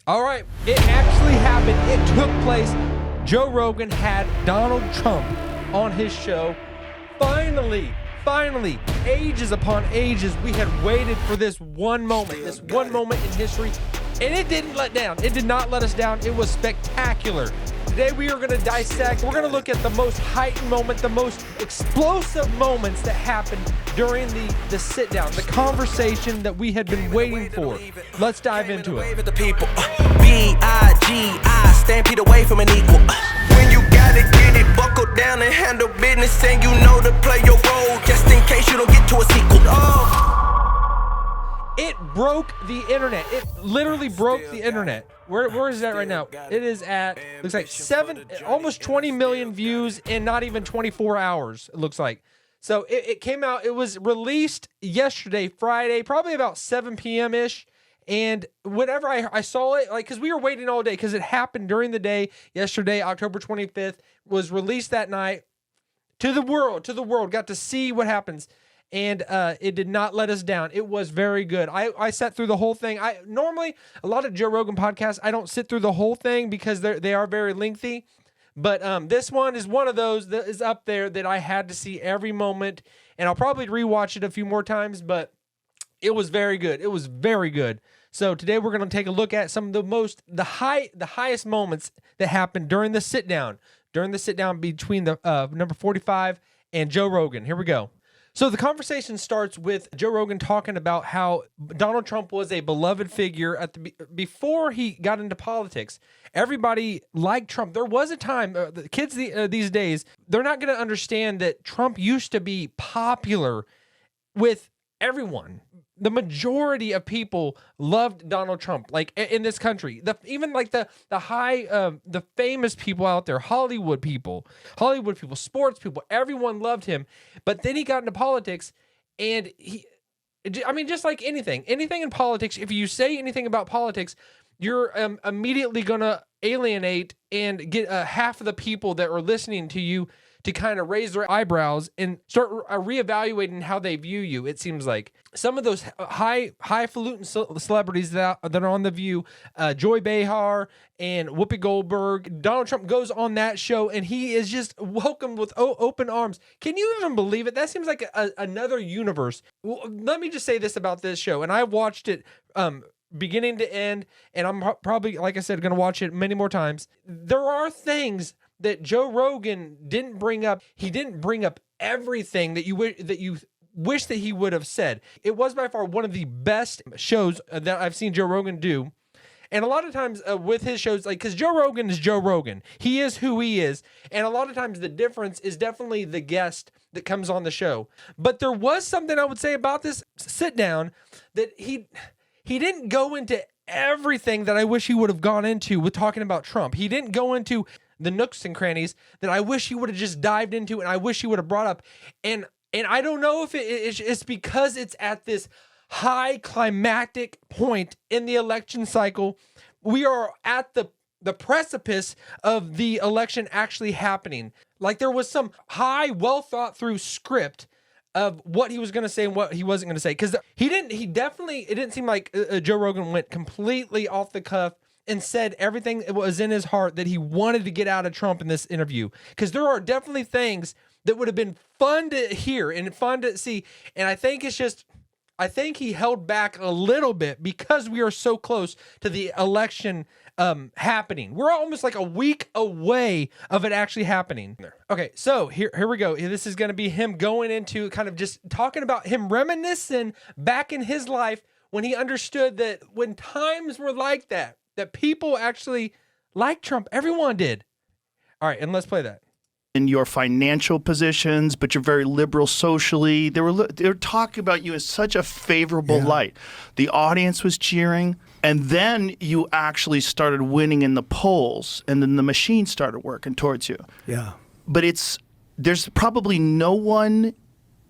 All right, it actually happened. It took place. Joe Rogan had Donald Trump on his show. Finally, ages upon ages, we had waited for this one moment in history, and it didn't let down. It did not let us down. It was spectacular. Today we are going to dissect, we're going to look at the most heightened moment, the most explosive moments that happened during the sit down, the conversation that we had been waiting for. Let's dive into it. B-I-G-I, stampede away from an equal. When you gotta get it, buckle down and handle business, and you know to play your role, just in case you don't get to a sequel. It broke the internet. It literally broke the internet. Where is that right now? It is at, looks like almost 20 million views in not even 24 hours, it looks like. So it came out, it was released yesterday, Friday, probably about 7 p.m.-ish. And whenever I saw it, like, because we were waiting all day, because it happened during the day yesterday, October 25th, was released that night to the world, got to see what happens. And it did not let us down. It was very good. I sat through the whole thing. Normally, a lot of Joe Rogan podcasts, I don't sit through the whole thing because they are very lengthy. But this one is one of those that is up there that I had to see every moment. And I'll probably rewatch it a few more times, but it was very good. It was very good. So today we're going to take a look at some of the highest moments that happened during the sit down between the number 45 and Joe Rogan. Here we go. So the conversation starts with Joe Rogan talking about how Donald Trump was a beloved figure before he got into politics. Everybody liked Trump. There was a time, the kids these days, they're not going to understand that Trump used to be popular with everyone. The majority of people loved Donald Trump, like in this country. Even like the famous people out there, Hollywood people, sports people, everyone loved him. But then he got into politics, and just like anything in politics, if you say anything about politics, you're immediately gonna alienate and get half of the people that are listening to you to kind of raise their eyebrows and start reevaluating how they view you. It seems like some of those highfalutin celebrities that are on The View, Joy Behar and Whoopi Goldberg, Donald Trump goes on that show and he is just welcomed with open arms. Can you even believe it? That seems like another universe. Well, let me just say this about this show, and I watched it beginning to end, and I'm probably, like I said, going to watch it many more times. There are things that Joe Rogan didn't bring up. He didn't bring up everything that you wish that he would have said. It was by far one of the best shows that I've seen Joe Rogan do. And a lot of times with his shows, like, because Joe Rogan is Joe Rogan. He is who he is. And a lot of times the difference is definitely the guest that comes on the show. But there was something I would say about this sit down that he didn't go into everything that I wish he would have gone into with talking about Trump. He didn't go into the nooks and crannies that I wish he would have just dived into, and I wish he would have brought up. And I don't know if it's because it's at this high climactic point in the election cycle. We are at the precipice of the election actually happening. Like, there was some high, well thought through script of what he was going to say and what he wasn't going to say. Because it didn't seem like Joe Rogan went completely off the cuff and said everything that was in his heart that he wanted to get out of Trump in this interview. Because there are definitely things that would have been fun to hear and fun to see. And I think he held back a little bit because we are so close to the election happening. We're almost like a week away of it actually happening. Okay, so here we go. This is going to be him going into kind of just talking about him reminiscing back in his life when he understood that when times were like that people actually liked Trump. Everyone did. All right, and let's play that. In your financial positions, but you're very liberal socially. They were talking about you in such a favorable light. The audience was cheering, and then you actually started winning in the polls, and then the machine started working towards you. Yeah. But there's probably no one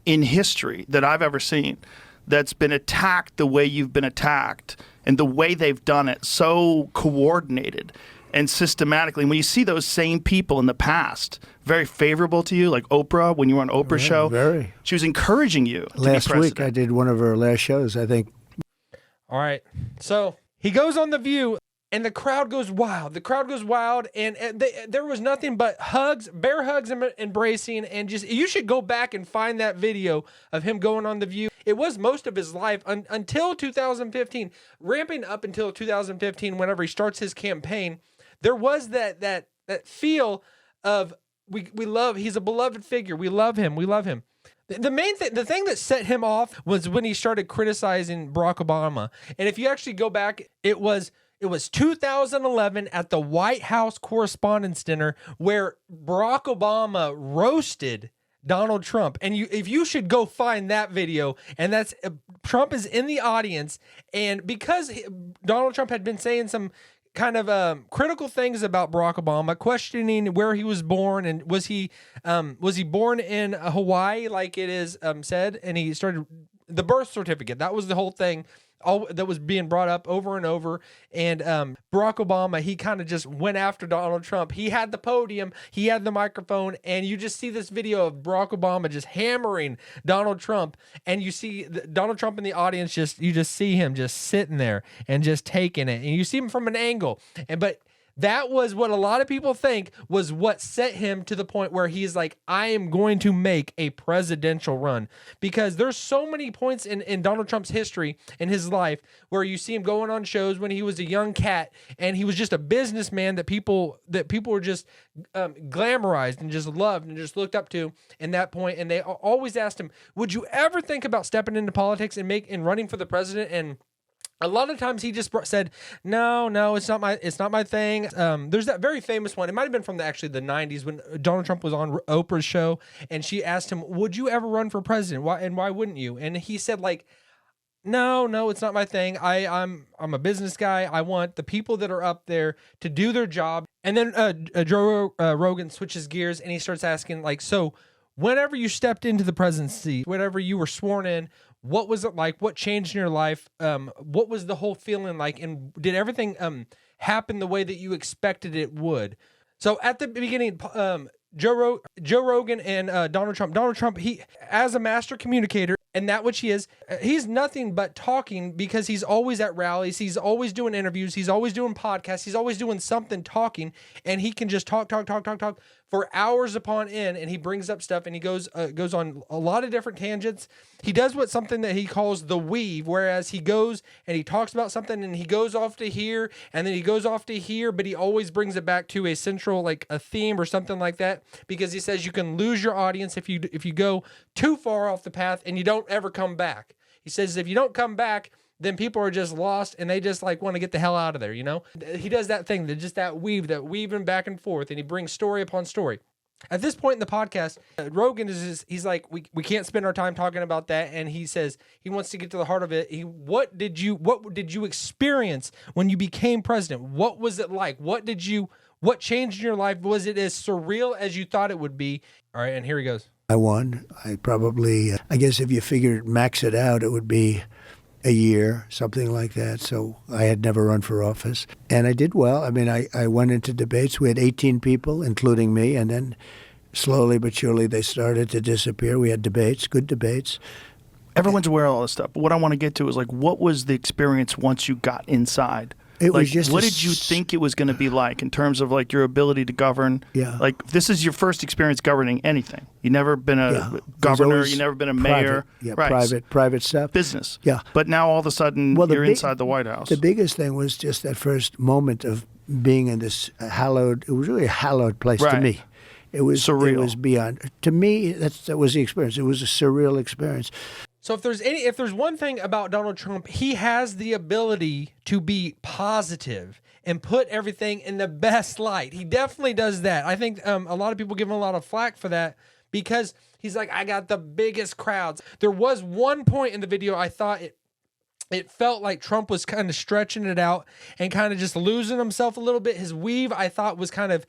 in history that I've ever seen that's been attacked the way you've been attacked and the way they've done it, so coordinated and systematically. When you see those same people in the past, very favorable to you, like Oprah, when you were on Oprah's show, very. She was encouraging you to be Last president. week, I did one of her last shows, I think. All right. So he goes on The View. and the crowd goes wild. The crowd goes wild, and there was nothing but hugs, bear hugs, and embracing, and just, you should go back and find that video of him going on The View. It was most of his life until 2015, ramping up until 2015, whenever he starts his campaign. There was that feel of, we love, he's a beloved figure. We love him. We love him. The main thing, the thing that set him off was when he started criticizing Barack Obama. And if you actually go back, it was 2011 at the White House Correspondents' Dinner where Barack Obama roasted Donald Trump. And if you should go find that video, and that's Trump is in the audience, and because Donald Trump had been saying some kind of critical things about Barack Obama, questioning where he was born, and was he born in Hawaii like it is said, and he started the birth certificate. That was the whole thing. All that was being brought up over and over. And Barack Obama, he kind of just went after Donald Trump. He had the podium, he had the microphone, and you just see this video of Barack Obama just hammering Donald Trump, and you see Donald Trump in the audience, you just see him just sitting there and just taking it, and you see him from an angle. But that was what a lot of people think was what set him to the point where he's like, I am going to make a presidential run. Because there's so many points in Donald Trump's history, in his life, where you see him going on shows when he was a young cat, and he was just a businessman that people were just glamorized and just loved and just looked up to in that point. And they always asked him, would you ever think about stepping into politics and running for the president? And a lot of times he just said, no, it's not my thing. There's that very famous one. It might have been from the 90s when Donald Trump was on Oprah's show, and she asked him, would you ever run for president? Why wouldn't you? And he said, like, no, it's not my thing. I'm a business guy. I want the people that are up there to do their job. And then Joe Rogan switches gears, and he starts asking, like, so whenever you stepped into the presidency, whenever you were sworn in, what was it like? What changed in your life? What was the whole feeling like? And did everything happen the way that you expected it would? So at the beginning, Joe Rogan and Donald Trump, he, as a master communicator, and that which he is, he's nothing but talking, because he's always at rallies, he's always doing interviews, he's always doing podcasts, he's always doing something talking, and he can just talk for hours upon end, and he brings up stuff, and he goes on a lot of different tangents. He does something that he calls the weave, whereas he goes and he talks about something, and he goes off to here, and then he goes off to here, but he always brings it back to a central, like a theme or something like that, because he says you can lose your audience if you go too far off the path and you don't ever come back. He says if you don't come back, then people are just lost, and they just like want to get the hell out of there, you know? He does that thing, that weaving back and forth, and he brings story upon story. At this point in the podcast, Rogan he's like, we can't spend our time talking about that, and he says he wants to get to the heart of it. What did you experience when you became president? What was it like? What changed in your life? Was it as surreal as you thought it would be? All right, and here he goes. I won. I guess if you figured max it out, it would be a year, something like that. So I had never run for office. And I did well. I mean, I went into debates. We had 18 people, including me. And then slowly but surely they started to disappear. We had debates, good debates. Everyone's aware of all this stuff. But what I want to get to is, like, what was the experience once you got inside? It was just what did you think it was going to be like in terms of, like, your ability to govern? Yeah. Like, this is your first experience governing anything. You've never been a governor. You've never been a mayor. Yeah, right. private stuff. Business. Yeah. But now all of a sudden you're inside the White House. The biggest thing was just that first moment of being in this hallowed, it was really a hallowed place to me. It was surreal. It was beyond. To me, that was the experience. It was a surreal experience. So if there's one thing about Donald Trump, he has the ability to be positive and put everything in the best light. He definitely does that. I think a lot of people give him a lot of flack for that, because he's like, I got the biggest crowds. There was one point in the video I thought it felt like Trump was kind of stretching it out and kind of just losing himself a little bit. His weave, I thought, was kind of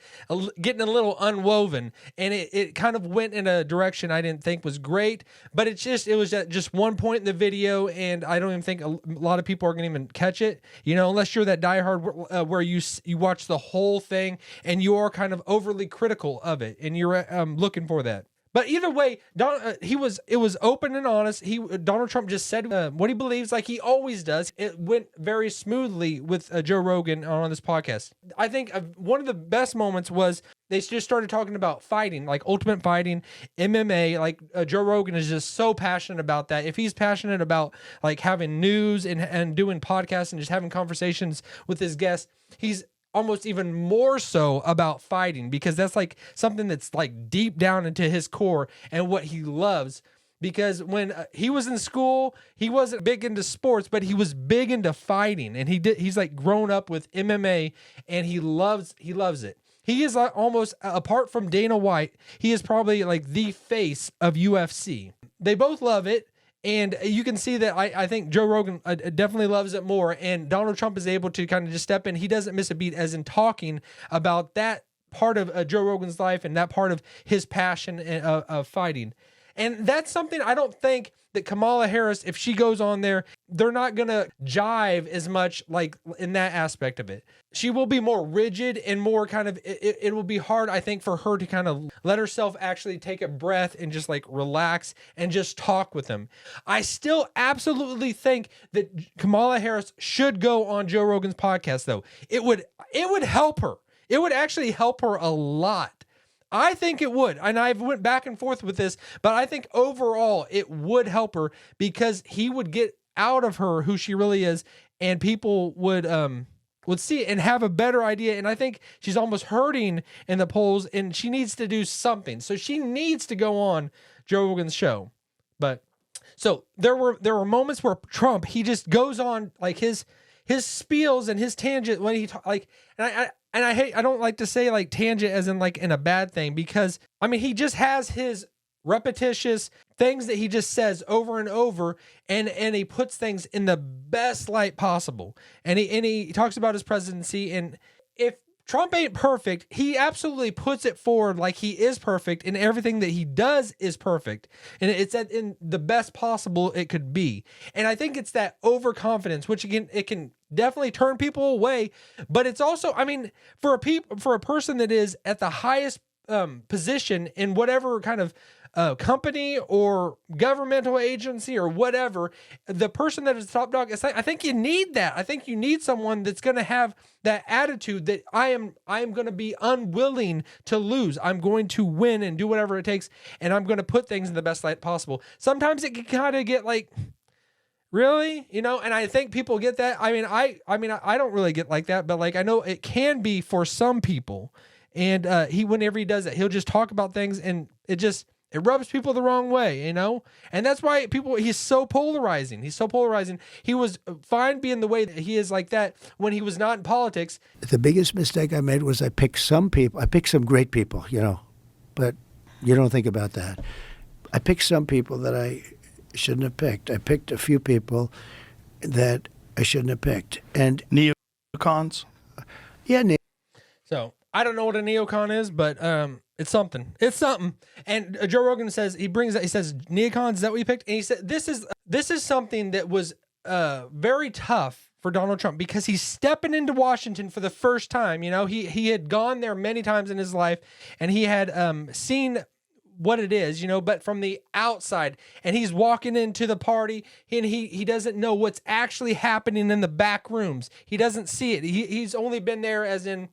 getting a little unwoven, and it kind of went in a direction I didn't think was great. But it was at just one point in the video, and I don't even think a lot of people are going to even catch it, you know, unless you're that diehard where you watch the whole thing and you are kind of overly critical of it, and you're looking for that. But either way, it was open and honest. Donald Trump just said what he believes, like he always does. It went very smoothly with Joe Rogan on this podcast. I think one of the best moments was they just started talking about fighting, like ultimate fighting, MMA. Like Joe Rogan is just so passionate about that. If he's passionate about like having news and doing podcasts and just having conversations with his guests, he's almost even more so about fighting, because that's like something that's like deep down into his core and what he loves. Because when he was in school, he wasn't big into sports, but he was big into fighting, and he's like grown up with MMA, and he loves it. He is almost, apart from Dana White, he is probably like the face of UFC. They both love it. And you can see that I think Joe Rogan definitely loves it more. And Donald Trump is able to kind of just step in. He doesn't miss a beat as in talking about that part of Joe Rogan's life and that part of his passion of fighting. And that's something I don't think that Kamala Harris, if she goes on there, they're not going to jive as much like in that aspect of it. She will be more rigid and more kind of, it will be hard, I think, for her to kind of let herself actually take a breath and just like relax and just talk with him. I still absolutely think that Kamala Harris should go on Joe Rogan's podcast, though. It would help her. It would actually help her a lot. I think it would. And I've went back and forth with this, but I think overall it would help her, because he would get out of her who she really is, and people would see it and have a better idea. And I think she's almost hurting in the polls, and she needs to do something. So she needs to go on Joe Rogan's show. But so there were moments where Trump, he just goes on like his spiels and his tangent when he and I don't like to say like tangent as in like in a bad thing, because I mean, he just has his repetitious things that he just says over and over, and he puts things in the best light possible. And he talks about his presidency, and if Trump ain't perfect, he absolutely puts it forward like he is perfect, and everything that he does is perfect. And it's in the best possible it could be. And I think it's that overconfidence, which again, it can definitely turn people away, but it's also, I mean, for a person that is at the highest position in whatever kind of company or governmental agency or whatever, the person that is top dog, I think you need that. I think you need someone that's going to have that attitude that I am going to be unwilling to lose. I'm going to win and do whatever it takes, and I'm going to put things in the best light possible. Sometimes it can kind of get like, really, and I think people get that. I mean, I don't really get like that, but like I know it can be for some people. And whenever he does that, he'll just talk about things, and it rubs people the wrong way, And that's why he's so polarizing. He was fine being the way that he is like that when he was not in politics. The biggest mistake I made was I picked some people. I picked some great people, but you don't think about that. I picked some people that I shouldn't have picked. I picked a few people that I shouldn't have picked. And neocons? Yeah, So I don't know what a neocon is, but it's something. It's something. And Joe Rogan says, he says, neocons, is that what you picked? And he said, this is something that was very tough for Donald Trump, because he's stepping into Washington for the first time. He had gone there many times in his life, and he had seen what it is, but from the outside, and he's walking into the party, and he doesn't know what's actually happening in the back rooms. He doesn't see it. He's only been there as in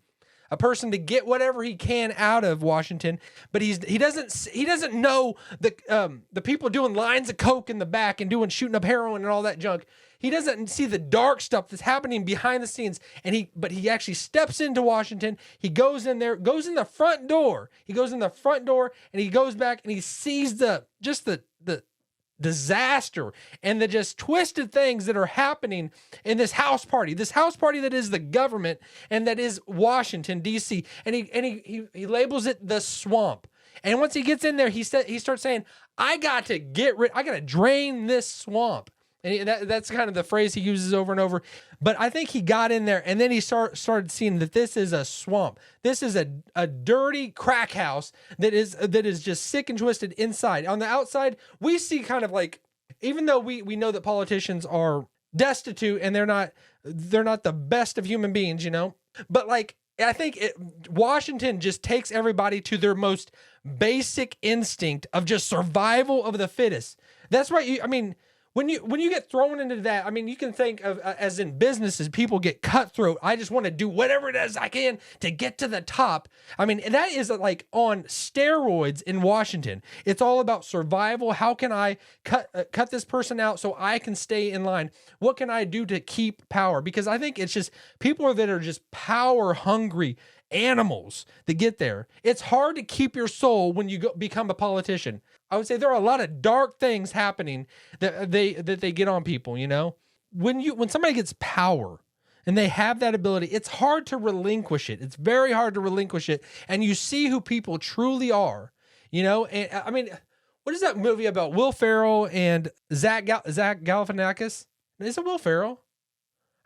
a person to get whatever he can out of Washington, but he doesn't know the people doing lines of coke in the back and shooting up heroin and all that junk. He doesn't see the dark stuff that's happening behind the scenes, but he actually steps into Washington. He goes in there, goes in the front door. He goes in the front door, and he goes back, and he sees the disaster and the just twisted things that are happening in this house party that is the government and that is Washington, D.C. And he labels it the swamp. And once he gets in there, he starts saying, I got to drain this swamp. And that's kind of the phrase he uses over and over. But I think he got in there, and then he started seeing that this is a swamp. This is a dirty crack house that is just sick and twisted inside. On the outside, we see kind of like, even though we know that politicians are destitute and they're not the best of human beings, but like I think Washington just takes everybody to their most basic instinct of just survival of the fittest. That's right. I mean, when you get thrown into that, I mean, you can think of as in businesses, people get cutthroat. I just want to do whatever it is I can to get to the top. I mean, that is like on steroids in Washington. It's all about survival. How can I cut this person out so I can stay in line? What can I do to keep power? Because I think it's just people that are just power hungry animals that get there. It's hard to keep your soul when you become a politician. I would say there are a lot of dark things happening that they get on people, you know? When somebody gets power and they have that ability, it's hard to relinquish it. It's very hard to relinquish it. And you see who people truly are, you know? And I mean, what is that movie about Will Ferrell and Zach Galifianakis? Is it Will Ferrell?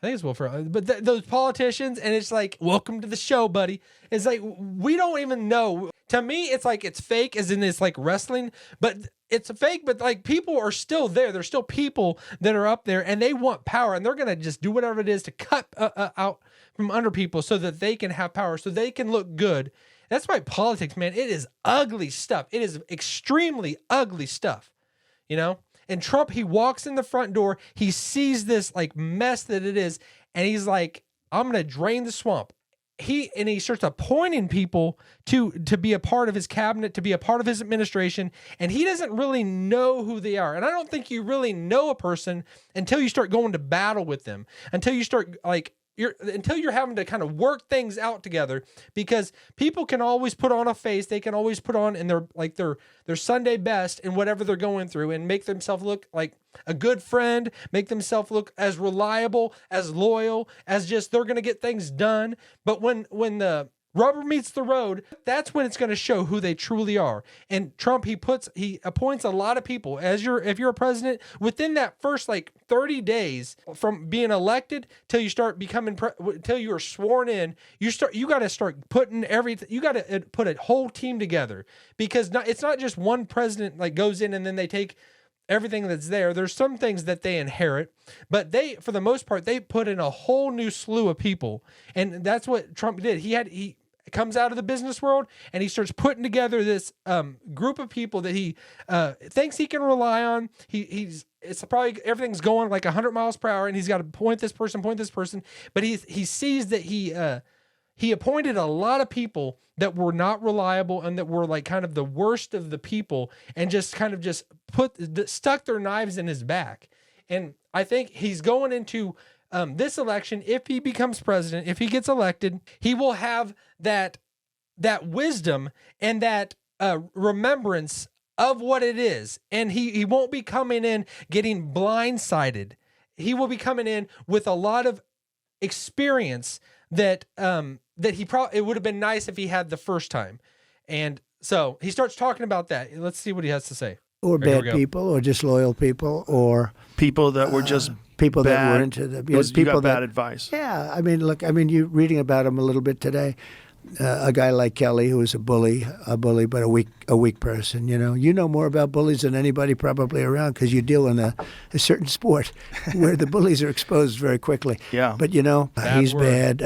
I think it's Will Ferrell, but those politicians, and it's like, welcome to the show, buddy. It's like, we don't even know. To me, it's like it's fake, as in it's like wrestling, but it's fake, but like people are still there. There's still people that are up there and they want power, and they're going to just do whatever it is to cut out from under people so that they can have power, so they can look good. That's why politics, man, it is ugly stuff. It is extremely ugly stuff, you know? And Trump, he walks in the front door, he sees this like mess that it is, and he's like, I'm going to drain the swamp. He starts appointing people to be a part of his cabinet, to be a part of his administration, and he doesn't really know who they are. And I don't think you really know a person until you start going to battle with them, until you start until you're having to kind of work things out together, because people can always put on a face. They can always put on in their Sunday best in whatever they're going through and make themselves look like a good friend, make themselves look as reliable, as loyal, as just they're going to get things done. But when the rubber meets the road, that's when it's going to show who they truly are. And Trump, he appoints a lot of people. If you're a president, within that first like 30 days from being elected till you start becoming till you are sworn in, you got to start putting everything. You got to put a whole team together, because it's not just one president like goes in and then they take everything that's there. There's some things that they inherit, but they, for the most part, they put in a whole new slew of people. And that's what Trump did. He comes out of the business world and he starts putting together this group of people that he thinks he can rely on. It's probably everything's going like 100 miles per hour, and he's got to point this person, but he sees that he appointed a lot of people that were not reliable and that were like kind of the worst of the people, and just kind of just stuck their knives in his back. And I think he's going into this election, if he becomes president, if he gets elected, he will have that wisdom and that remembrance of what it is. And he won't be coming in getting blindsided. He will be coming in with a lot of experience that it would have been nice if he had the first time. And so he starts talking about that. Let's see what he has to say. Or bad people, or disloyal people, or people that were just people bad, that were into the people got bad advice. Yeah, I mean, look, you're reading about him a little bit today. A guy like Kelly, who was a bully, but a weak person. You know more about bullies than anybody probably around, because you deal in a certain sport where the bullies are exposed very quickly. Yeah. But he's bad.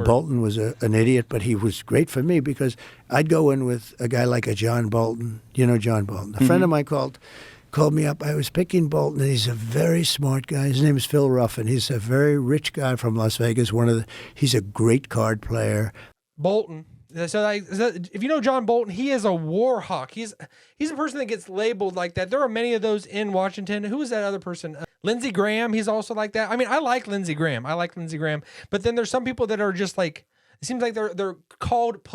Bolton was an idiot, but he was great for me, because I'd go in with a guy like a John Bolton. You know John Bolton. A friend of mine called me up. I was picking Bolton, and he's a very smart guy. His name is Phil Ruffin. He's a very rich guy from Las Vegas. He's a great card player. Bolton. So if you know John Bolton, he is a war hawk. He's a person that gets labeled like that. There are many of those in Washington. Who is that other person? Lindsey Graham. He's also like that. I mean, I like Lindsey Graham. But then there's some people that are just like, it seems like they're called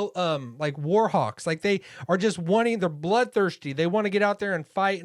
like war hawks. Like they are just they're bloodthirsty. They want to get out there and fight.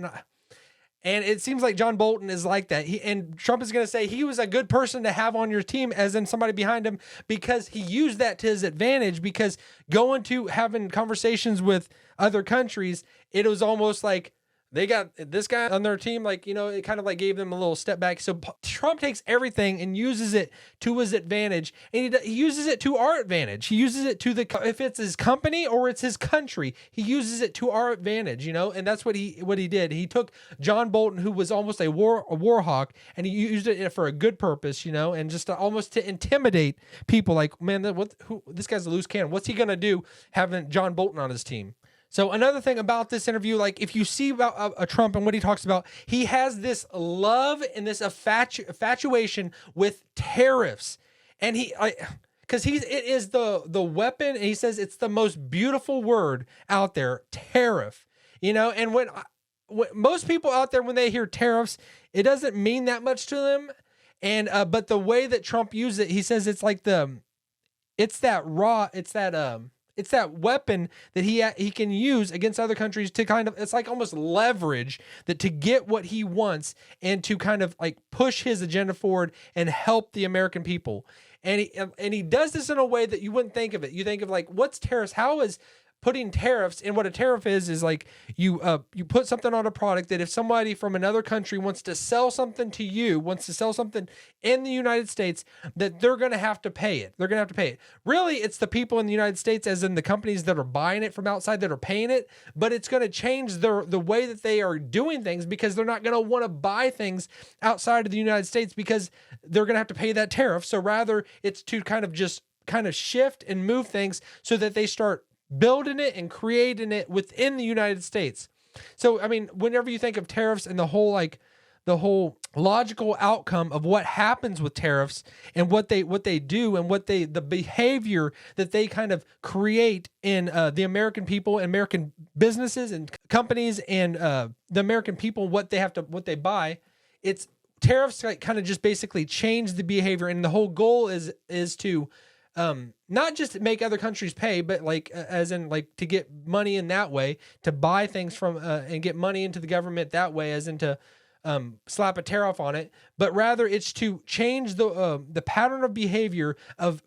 And it seems like John Bolton is like that. And Trump is going to say he was a good person to have on your team, as in somebody behind him, because he used that to his advantage. Because going to having conversations with other countries, it was almost like they got this guy on their team, like, you know, it kind of like gave them a little step back. So Trump takes everything and uses it to his advantage, and he uses it to our advantage. He uses it to if it's his company or it's his country, he uses it to our advantage, you know, and that's what he did. He took John Bolton, who was almost a war hawk, and he used it for a good purpose, you know, and just almost to intimidate people. Like, man, this guy's a loose cannon. What's he gonna do having John Bolton on his team? So another thing about this interview, like if you see about Trump and what he talks about, he has this love and this infatuation with tariffs, and because it is the weapon. And he says it's the most beautiful word out there, tariff. You know, and when most people out there, when they hear tariffs, it doesn't mean that much to them. And but the way that Trump uses it, he says it's like it's that weapon that he can use against other countries to kind of, it's like almost leverage that to get what he wants and to kind of like push his agenda forward and help the American people. And he does this in a way that you wouldn't think of it. You think of like, what's tariffs? How is putting tariffs? And what a tariff is like you put something on a product that if somebody from another country wants to sell something to you, wants to sell something in the United States, that they're going to have to pay it. They're going to have to pay it. Really, it's the people in the United States, as in the companies that are buying it from outside, that are paying it, but it's going to change the way that they are doing things, because they're not going to want to buy things outside of the United States because they're going to have to pay that tariff. So rather, it's to kind of shift and move things so that they start building it and creating it within the United States. So, I mean, whenever you think of tariffs and the whole logical outcome of what happens with tariffs and what they do and the behavior that they kind of create in the American people and American businesses and companies and the American people, what they buy, it's tariffs like kind of just basically change the behavior. And the whole goal is to not just make other countries pay, but like as in like to get money in that way, to buy things from and get money into the government that way, as in to slap a tariff on it, but rather it's to change the pattern of behavior of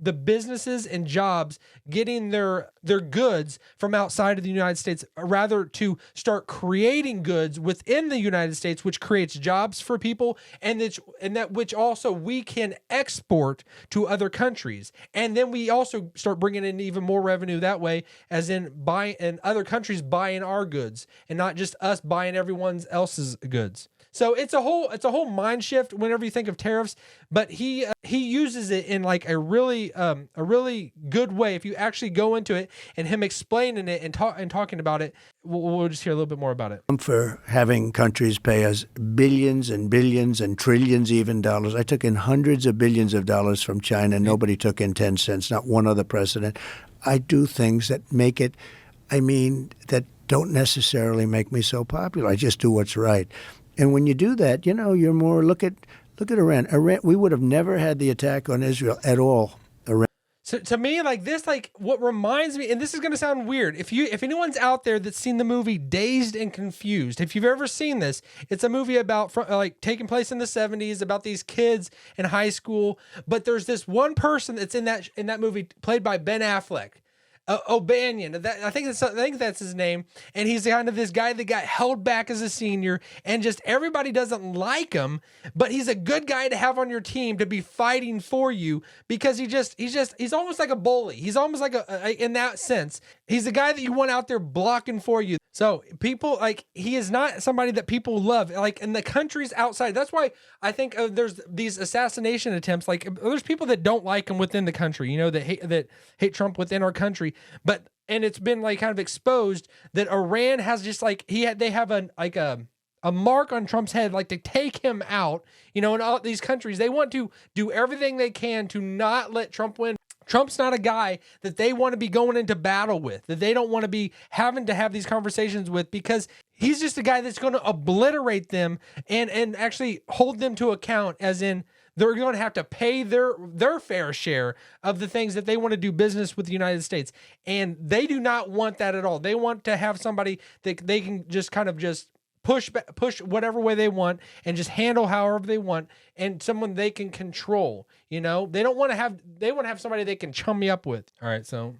the businesses and jobs getting their goods from outside of the United States, rather to start creating goods within the United States, which creates jobs for people, and that which also we can export to other countries. And then we also start bringing in even more revenue that way, as in buying and other countries buying our goods and not just us buying everyone else's goods. So it's a whole mind shift whenever you think of tariffs, but he uses it in like a really good way. If you actually go into it and him explaining it and talking about it, we'll just hear a little bit more about it. For having countries pay us billions and billions and trillions even dollars. I took in hundreds of billions of dollars from China. Nobody took in 10 cents, not one other president. I do things that make it, that don't necessarily make me so popular. I just do what's right. And when you do that, you know, you're more, look at Iran. Iran, we would have never had the attack on Israel at all. Iran. So to me, like this, like what reminds me, and this is going to sound weird. If anyone's out there that's seen the movie Dazed and Confused, if you've ever seen this, it's a movie about like taking place in the 70s about these kids in high school. But there's this one person that's in that movie played by Ben Affleck. O'Banion, I think that's his name, and he's kind of this guy that got held back as a senior, and just everybody doesn't like him, but he's a good guy to have on your team to be fighting for you, because he's almost like a bully. He's almost like in that sense, he's the guy that you want out there blocking for you. So people, like, he is not somebody that people love, like in the countries outside. That's why I think there's these assassination attempts. Like there's people that don't like him within the country, you know, that hate Trump within our country. And it's been like kind of exposed that Iran has just like they have a mark on Trump's head, like to take him out, you know, in all these countries. They want to do everything they can to not let Trump win. Trump's not a guy that they want to be going into battle with, that they don't want to be having to have these conversations with, because he's just a guy that's going to obliterate them and actually hold them to account, as in they're going to have to pay their fair share of the things that they want to do business with the United States. And they do not want that at all. They want to have somebody that they can just kind of just push whatever way they want and just handle however they want, and someone they can control. You know, they want to have somebody they can chum me up with. All right, so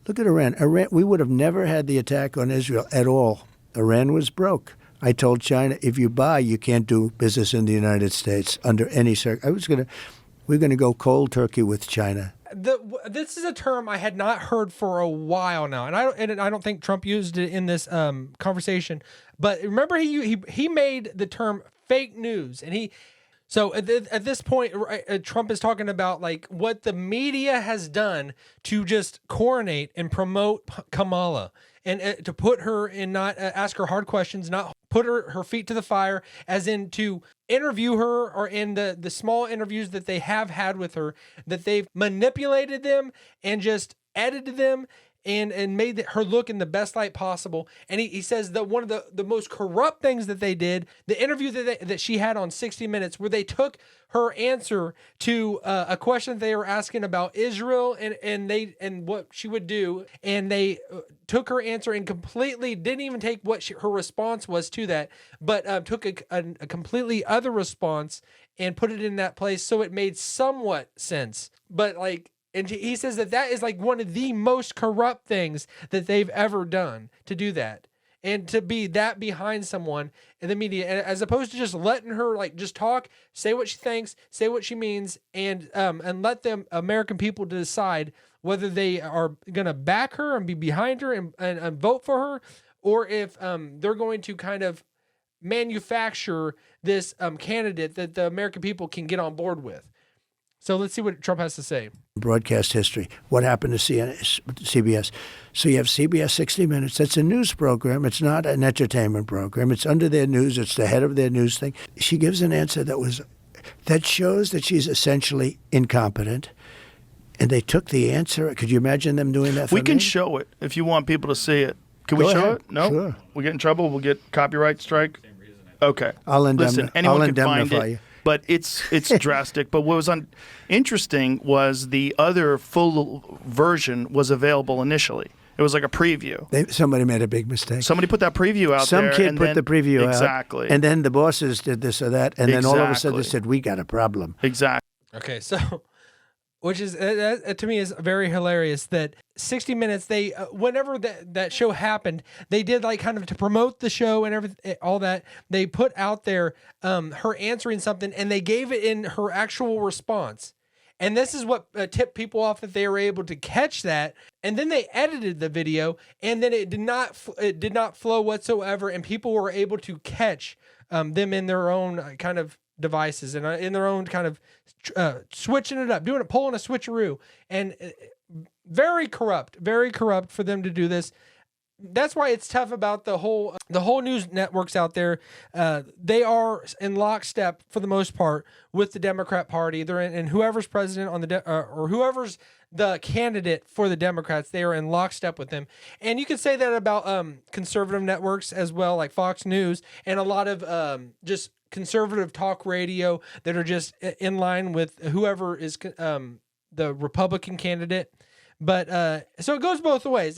look at Iran. We would have never had the attack on Israel at all. Iran was broke. I told China, if you buy, you can't do business in the United States under any we're going to go cold turkey with China. This is a term I had not heard for a while now, and I don't think Trump used it in this conversation. But remember, he made the term fake news, and so at this point, Trump is talking about like what the media has done to just coronate and promote Kamala, and to put her in, not ask her hard questions, not put her feet to the fire, as in to interview her, or in the small interviews that they have had with her, that they've manipulated them and just edited them and made her look in the best light possible. And he says that one of the most corrupt things that they did, the interview that she had on 60 Minutes, where they took her answer to a question they were asking about Israel and what she would do, and they took her answer and completely didn't even take what her response was to that, but took a completely other response and put it in that place so it made somewhat sense. But like, and he says that is like one of the most corrupt things that they've ever done, to do that. And to be that behind someone in the media, as opposed to just letting her like just talk, say what she thinks, say what she means, and let the American people decide whether they are going to back her and be behind her and vote for her, or if they're going to kind of manufacture this candidate that the American people can get on board with. So let's see what Trump has to say. Broadcast history. What happened to CBS? So you have CBS 60 Minutes. That's a news program. It's not an entertainment program. It's under their news. It's the head of their news thing. She gives an answer that shows that she's essentially incompetent. And they took the answer. Could you imagine them doing that for We can me? show it if you want people to see it. Can Go we show ahead. it? No? Sure. We get in trouble. We'll get copyright strike. Okay. Listen, anyone I'll can find indemnify it. you. But it's drastic. But what was interesting was the other full version was available initially. It was like a preview. Somebody made a big mistake. Somebody put that preview out Some there. kid put the preview out. Exactly. And then the bosses did this or that. And then all of a sudden they Exactly. said, we got a problem. Exactly. Okay, so, which is to me is very hilarious that 60 Minutes, they whenever that show happened, they did like kind of to promote the show and everything, all that, they put out there her answering something, and they gave it in her actual response. And this is what tipped people off, that they were able to catch that. And then they edited the video, and then it did not flow whatsoever, and people were able to catch them in their own kind of devices and in their own kind of switching it up, pulling a switcheroo, and very corrupt for them to do this. That's why it's tough about the whole news networks out there. They are in lockstep for the most part with the Democrat Party. They're in, and whoever's president on or whoever's the candidate for the Democrats, they are in lockstep with them. And you could say that about conservative networks as well, like Fox News, and a lot of just conservative talk radio that are just in line with whoever is the Republican candidate. But so it goes both ways.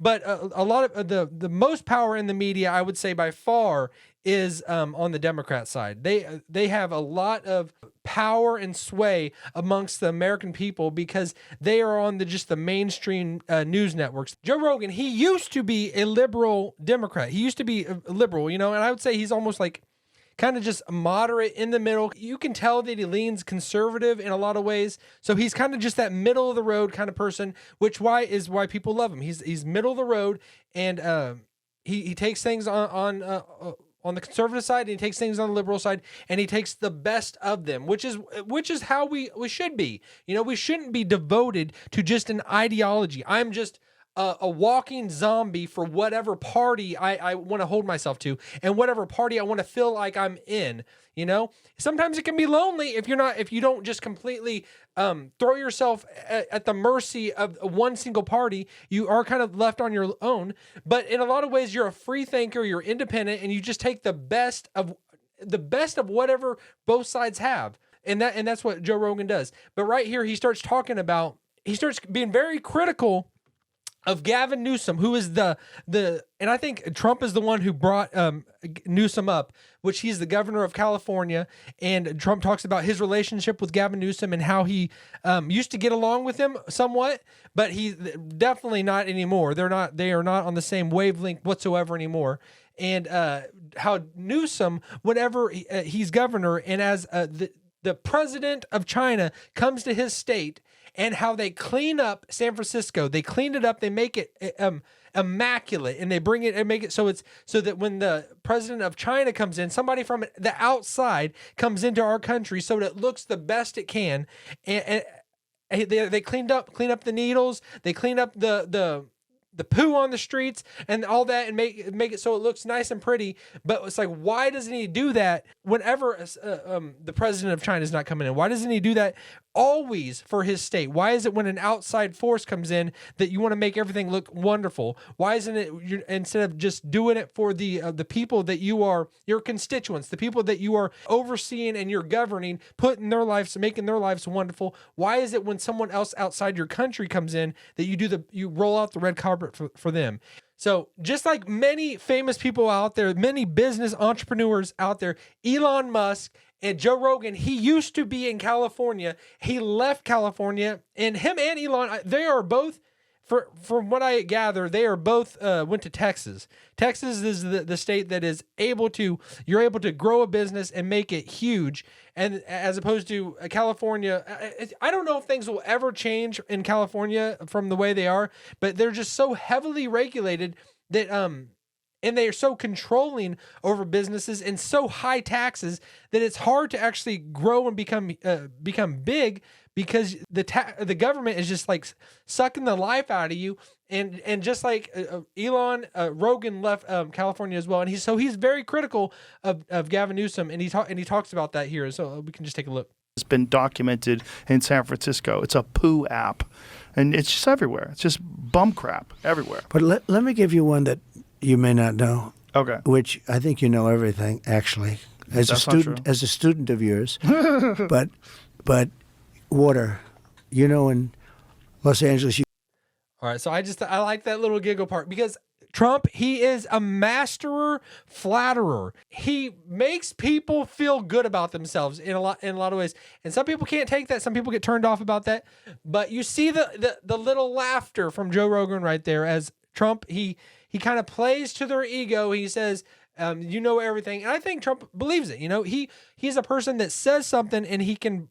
But a lot of the most power in the media, I would say by far, is on the Democrat side. They have a lot of power and sway amongst the American people because they are on the mainstream news networks. Joe Rogan, he used to be a liberal Democrat. He used to be a liberal, and I would say he's almost like kind of just moderate in the middle. You can tell that he leans conservative in a lot of ways. So he's kind of just that middle of the road kind of person, which is why people love him. He's middle of the road, and he takes things on the conservative side, and he takes things on the liberal side, and he takes the best of them, which is how we should be. We shouldn't be devoted to just an ideology. I'm just a walking zombie for whatever party I want to hold myself to, and whatever party I want to feel like I'm in. Sometimes it can be lonely if you don't just completely throw yourself at the mercy of one single party. You are kind of left on your own. But in a lot of ways, you're a free thinker, you're independent, and you just take the best of whatever both sides have. And that's what Joe Rogan does. But right here, he starts being very critical of Gavin Newsom, who is and I think Trump is the one who brought Newsom up, which he's the governor of California, and Trump talks about his relationship with Gavin Newsom and how he used to get along with him somewhat, but he's definitely not anymore. They are not on the same wavelength whatsoever anymore. and how Newsom, whenever he's governor, and as the president of China comes to his state, and how they clean up San Francisco, they clean it up, they make it immaculate, and they bring it and make it so that when the president of China comes in, somebody from the outside comes into our country so that it looks the best it can, and they clean up the needles, they clean up the poo on the streets and all that, and make it so it looks nice and pretty. But it's like, why doesn't he do that whenever the president of China is not coming in? Why doesn't he do that always for his state? Why is it when an outside force comes in that you want to make everything look wonderful? Why isn't it instead of just doing it for the people that you are, your constituents, the people that you are overseeing and you're governing, making their lives wonderful? Why is it when someone else outside your country comes in that you roll out the red carpet for them? So just like many famous people out there, many business entrepreneurs out there, Elon Musk and Joe Rogan, he used to be in California. He left California, and him and Elon, they are both, from what I gather, they are both went to Texas. Texas is the state that is you're able to grow a business and make it huge. And as opposed to California, I don't know if things will ever change in California from the way they are, but they're just so heavily regulated that, and they are so controlling over businesses and so high taxes that it's hard to actually grow and become big, because the government is just like sucking the life out of you. And just like Rogan left California as well, and he's very critical of Gavin Newsom, and he talks about that here. So we can just take a look. It's been documented in San Francisco. It's a poo app, and it's just everywhere. It's just bum crap everywhere. But let me give you one that you may not know. Okay. Which I think you know everything, actually, as That's a student of yours. but water, in Los Angeles. All right, so I like that little giggle part, because Trump, he is a master flatterer. He makes people feel good about themselves in a lot of ways. And some people can't take that. Some people get turned off about that. But you see the little laughter from Joe Rogan right there, as Trump, he kind of plays to their ego. He says, you know everything. And I think Trump believes it. He's a person that says something and he can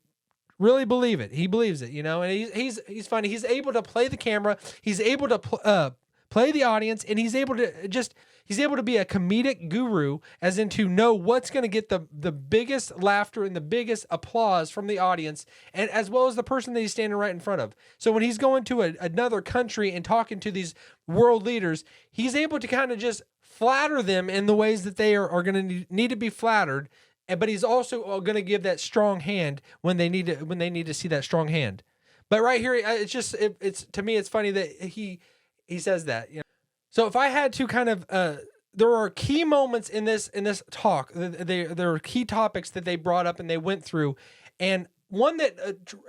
really believe it. He believes it, and he's funny. He's able to play the camera. He's able to play the audience, and he's able to be a comedic guru, as in to know what's going to get the biggest laughter and the biggest applause from the audience, and as well as the person that he's standing right in front of. So when he's going to another country and talking to these world leaders, he's able to kind of just flatter them in the ways that they are going to need to be flattered. But he's also going to give that strong hand when they need to see that strong hand. But right here, it's to me, it's funny that he says that. So if I had to kind of, there are key moments in this talk. There are key topics that they brought up and they went through, and one that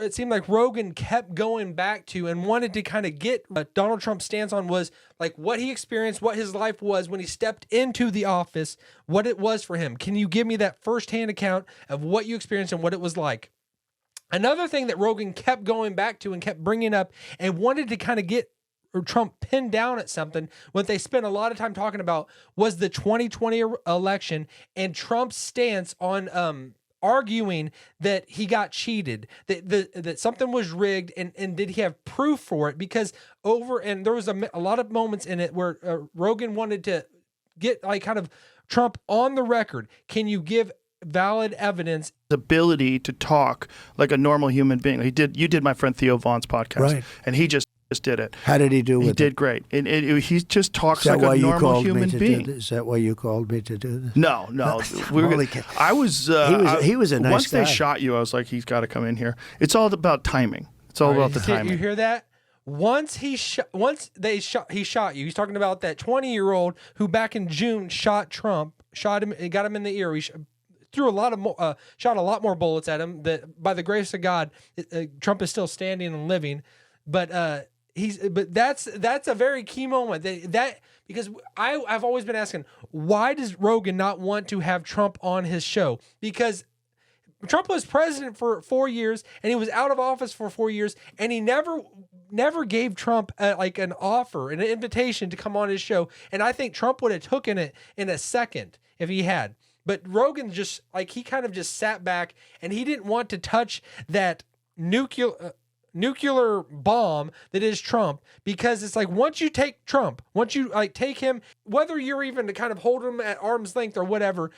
it seemed like Rogan kept going back to and wanted to kind of get Donald Trump's stance on was like what he experienced, what his life was when he stepped into the office, what it was for him. Can you give me that firsthand account of what you experienced and what it was like? Another thing that Rogan kept going back to and kept bringing up and wanted to kind of get Trump pinned down at something, what they spent a lot of time talking about was the 2020 election and Trump's stance on arguing that he got cheated, that something was rigged, and did he have proof for it? Because there was a lot of moments in it where Rogan wanted to get like kind of Trump on the record. Can you give valid evidence? Ability to talk like a normal human being. You did my friend Theo Vaughn's podcast, right? And he just did it. How did he do it? He did great. He just talks like a normal human being. Is that why you called me to do this? No. I was. He was a nice once guy. They shot you, I was like, he's got to come in here. It's all about timing. It's all about the timing. You hear that? Once he shot you. He's talking about that 20-year-old who back in June shot Trump, shot him, and got him in the ear. He threw shot a lot more bullets at him. That by the grace of God, Trump is still standing and living. But that's a very key moment. Because I've always been asking, why does Rogan not want to have Trump on his show? Because Trump was president for 4 years, and he was out of office for 4 years, and he never gave Trump like an offer, an invitation to come on his show. And I think Trump would have taken it in a second if he had. But Rogan just like he kind of just sat back, and he didn't want to touch that nuclear bomb that is Trump, because it's like once you take Trump, once you like take him, whether you're even to kind of hold him at arm's length or whatever,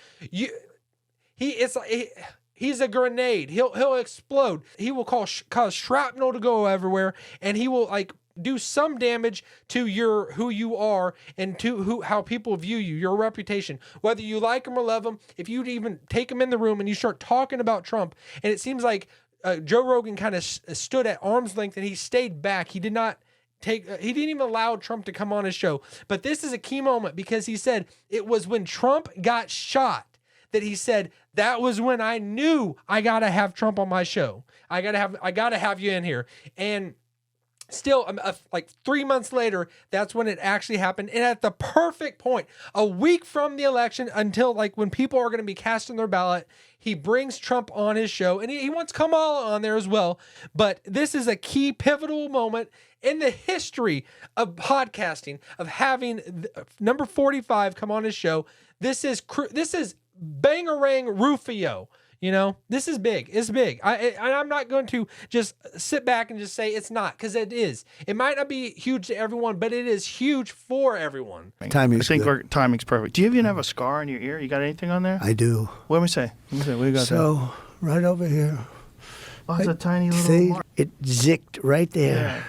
he's a grenade. He'll explode. He will cause shrapnel to go everywhere, and he will like do some damage to who you are and to how people view you, your reputation, whether you like him or love him. If you even take him in the room and you start talking about Trump, and it seems like Joe Rogan kind of stood at arm's length and he stayed back. He didn't even allow Trump to come on his show. But this is a key moment, because he said it was when Trump got shot that he said, that was when I knew I got to have Trump on my show. I got to have you in here. And still, like 3 months later, that's when it actually happened. And at the perfect point, a week from the election, until like when people are going to be casting their ballot, he brings Trump on his show, and he wants Kamala on there as well. But this is a key pivotal moment in the history of podcasting, of having number 45 come on his show. This is Bangarang Rufio. You know, this is big. It's big. I'm not going to just sit back and just say it's not, because it is. It might not be huge to everyone, but it is huge for everyone. I think our timing's perfect. Do you even have a scar on your ear? You got anything on there? I do. Let me say. What do you got So, right over here. Oh, it's a tiny little See, mark. it zicked right there. Yeah.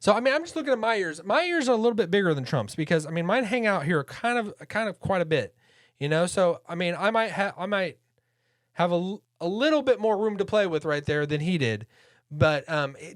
So, I mean, I'm just looking at my ears. My ears are a little bit bigger than Trump's, because, I mean, mine hang out here kind of quite a bit, you know? So, I mean, I might have a little bit more room to play with right there than he did. But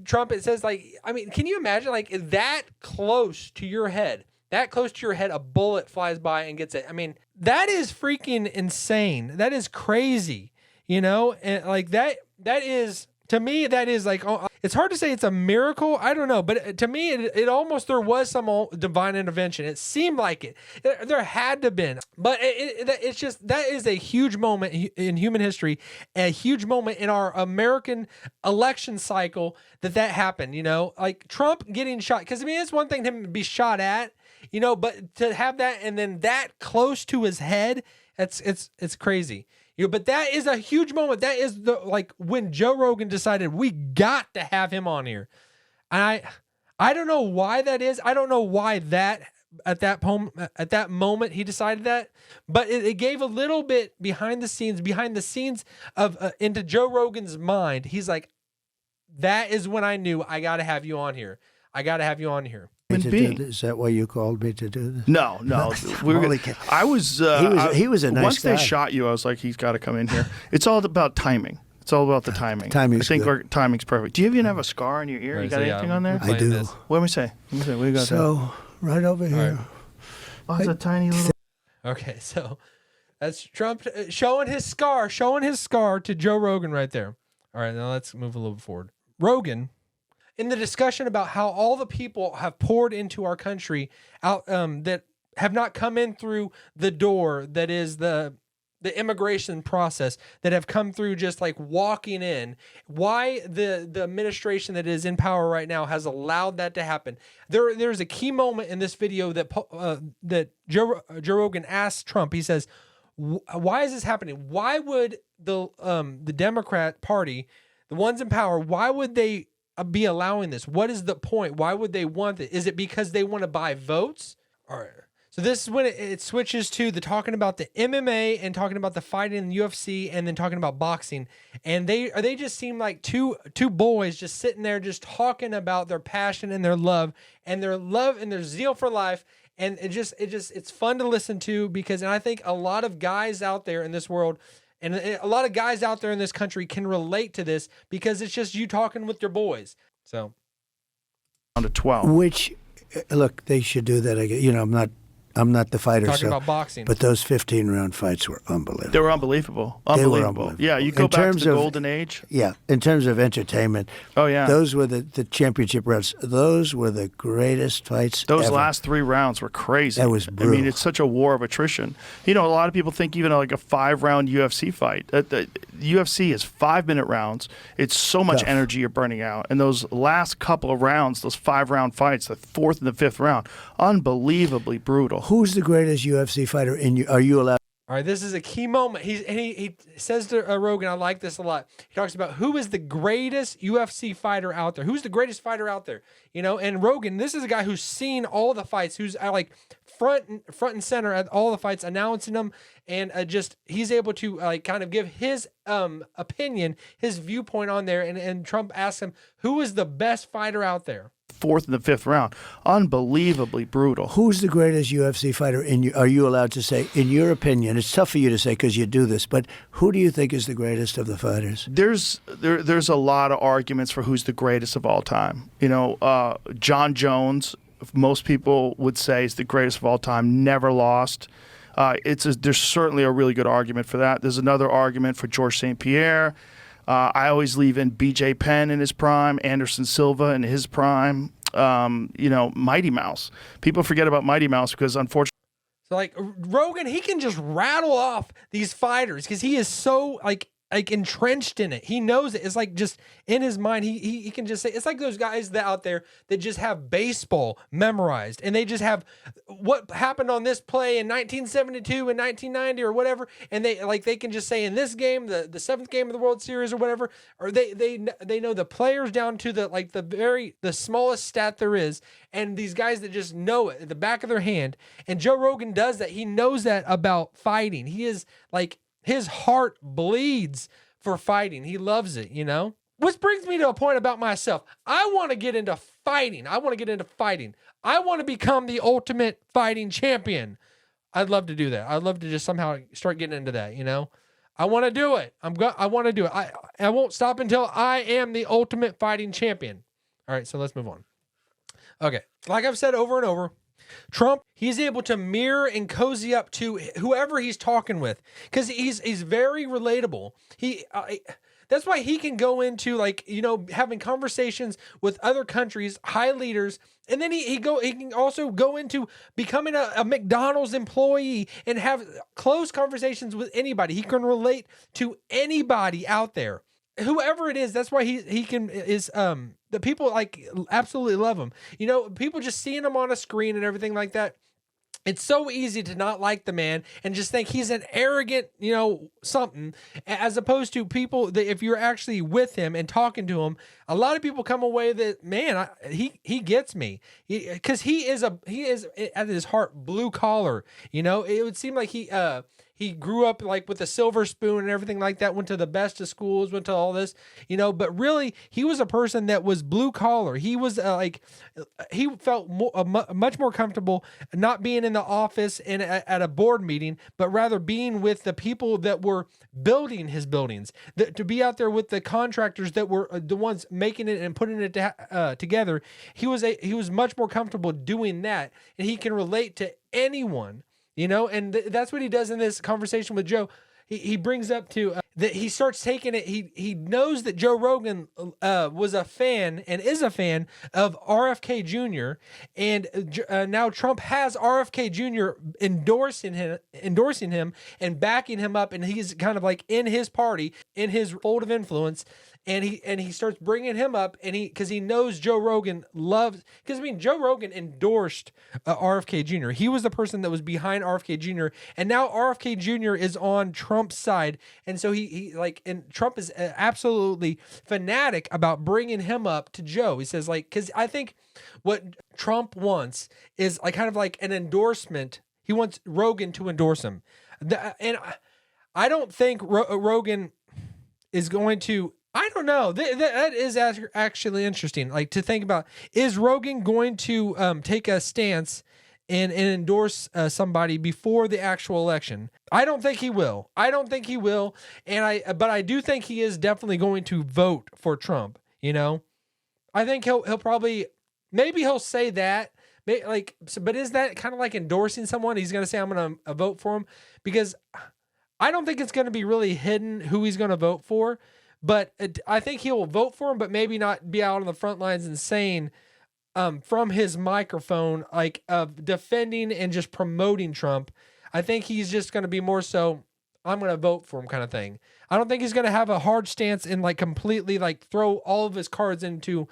Trump, it says, like, I mean, can you imagine, like, that close to your head, a bullet flies by and gets it? I mean, that is freaking insane. That is crazy, you know? And like that is, to me, that is like, it's hard to say it's a miracle. I don't know. But to me, it almost, there was some divine intervention. It seemed like it. There had to have been. But it's just, that is a huge moment in human history, a huge moment in our American election cycle that happened, you know? Like Trump getting shot. Because, I mean, it's one thing to him to be shot at, you know, but to have that and then that close to his head, it's crazy. You know, but that is a huge moment. That is like when Joe Rogan decided we got to have him on here. And I don't know why that is. I don't know why that at that moment he decided that, but it gave a little bit behind the scenes of into Joe Rogan's mind. He's like, that is when I knew I got to have you on here. I got to have you on here. Is that why you called me to do this? No. I was. He was a nice once guy. they shot you, I was like, he's got to come in here. It's all about timing. It's all about the timing. Timing's I think good. our timing's perfect. Do you even have a scar on your ear? Right, You got so, yeah, anything on there? I do. Let me say. What do you got So, right over here. Oh, it's a tiny little. Okay, so that's Trump showing his scar to Joe Rogan right there. All right, now let's move a little forward. Rogan, in the discussion about how all the people have poured into our country out that have not come in through the door that is the immigration process, that have come through just like walking in, why the administration that is in power right now has allowed that to happen. There's a key moment in this video that Joe Rogan asked Trump. He says, why is this happening? Why would the Democrat Party, the ones in power, why would they be allowing this? What is the point? Why would they want it? Is it because they want to buy votes? All right. So this is when it switches to the talking about the MMA and talking about the fighting in the UFC, and then talking about boxing. And they just seem like two boys just sitting there just talking about their passion and their love and their zeal for life. And it's fun to listen to, because, and I think a lot of guys out there in this world, and a lot of guys out there in this country can relate to this, because it's just you talking with your boys. So, Down to 12. Which, look, they should do that again. You know, I'm I'm not the fighter. Talking about boxing. But those 15-round fights were unbelievable. They were unbelievable. They were Unbelievable. unbelievable. Yeah, you go In back to terms the of- golden age. Yeah, in terms of entertainment. Oh, yeah. Those were the championship rounds. Those were the greatest fights Those ever. last 3 rounds were crazy. That was I mean, brutal. it's such a war of attrition. You know, a lot of people think even like a 5-round UFC fight. The UFC is 5-minute rounds. It's so much Tough. energy you're burning out. And those last couple of rounds, those 5-round fights, the 4th and the 5th round, unbelievably brutal. Who's the greatest UFC fighter in you? Are you allowed? All right, this is a key moment. He says to Rogan, I like this a lot. He talks about who is the greatest UFC fighter out there. Who's the greatest fighter out there? You know, and Rogan, this is a guy who's seen all the fights, who's like front and center at all the fights, announcing them, and just he's able to like kind of give his opinion, his viewpoint on there. And Trump asks him, who is the best fighter out there? 4th and the 5th round, unbelievably brutal. Who's the greatest UFC fighter in you? Are you allowed to say, in your opinion? It's tough for you to say because you do this, but who do you think is the greatest of the fighters? There's a lot of arguments for who's the greatest of all time. You know, John Jones, most people would say is the greatest of all time, never lost. There's certainly a really good argument for that. There's another argument for George St. Pierre. I always leave in B.J. Penn in his prime, Anderson Silva in his prime. You know, Mighty Mouse. People forget about Mighty Mouse because unfortunately. So like Rogan, he can just rattle off these fighters because he is so like entrenched in it. He knows it. It's like just in his mind. He can just say, it's like those guys that out there that just have baseball memorized and they just have what happened on this play in 1972 and 1990 or whatever, and they can just say in this game, the 7th game of the World Series or whatever, or they know the players down to the smallest stat there is, and these guys that just know it at the back of their hand. And Joe Rogan does that. He knows that about fighting. He is like, his heart bleeds for fighting. He loves it, you know? Which brings me to a point about myself. I want to get into fighting. I want to become the ultimate fighting champion. I'd love to do that. I'd love to just somehow start getting into that, you know? I want to do it. I want to do it. I won't stop until I am the ultimate fighting champion. All right, so let's move on. Okay. Like I've said over and over, Trump, he's able to mirror and cozy up to whoever he's talking with because he's very relatable. That's why he can go into like, you know, having conversations with other countries, high leaders, and then he can also go into becoming a McDonald's employee and have close conversations with anybody. He can relate to anybody out there. Whoever it is, that's why the people like absolutely love him. You know, people just seeing him on a screen and everything like that. It's so easy to not like the man and just think he's an arrogant, you know, something, as opposed to people that if you're actually with him and talking to him, a lot of people come away that, man, he gets me, because he is at his heart blue collar. You know, it would seem like he grew up like with a silver spoon and everything like that, went to the best of schools, went to all this, you know, but really he was a person that was blue collar. He was he felt much more comfortable not being in the office and at a board meeting, but rather being with the people that were building his buildings, to be out there with the contractors that were the ones making it and putting it together. He was much more comfortable doing that, and he can relate to anyone. You know, and that's what he does in this conversation with Joe. He brings up to that he starts taking it. He knows that Joe Rogan was a fan and is a fan of RFK Jr. And now Trump has RFK Jr. endorsing him and backing him up, and he's kind of like in his party, in his fold of influence. And he starts bringing him up, and because he knows Joe Rogan loves, because I mean Joe Rogan endorsed RFK Jr. He was the person that was behind RFK Jr. And now RFK Jr. is on Trump's side, and so and Trump is absolutely fanatic about bringing him up to Joe. He says because I think what Trump wants is kind of like an endorsement. He wants Rogan to endorse him, and I don't think Rogan is going to. I don't know. That is actually interesting. Like to think about, is Rogan going to take a stance and endorse somebody before the actual election? I don't think he will. But I do think he is definitely going to vote for Trump. You know, I think he'll probably, maybe he'll say that. Like, so, but is that kind of like endorsing someone? He's going to say, I'm going to vote for him, because I don't think it's going to be really hidden who he's going to vote for, but I think he will vote for him, but maybe not be out on the front lines and saying from his microphone, like of defending and just promoting Trump. I think he's just going to be more so, I'm going to vote for him kind of thing. I don't think he's going to have a hard stance and like completely like throw all of his cards into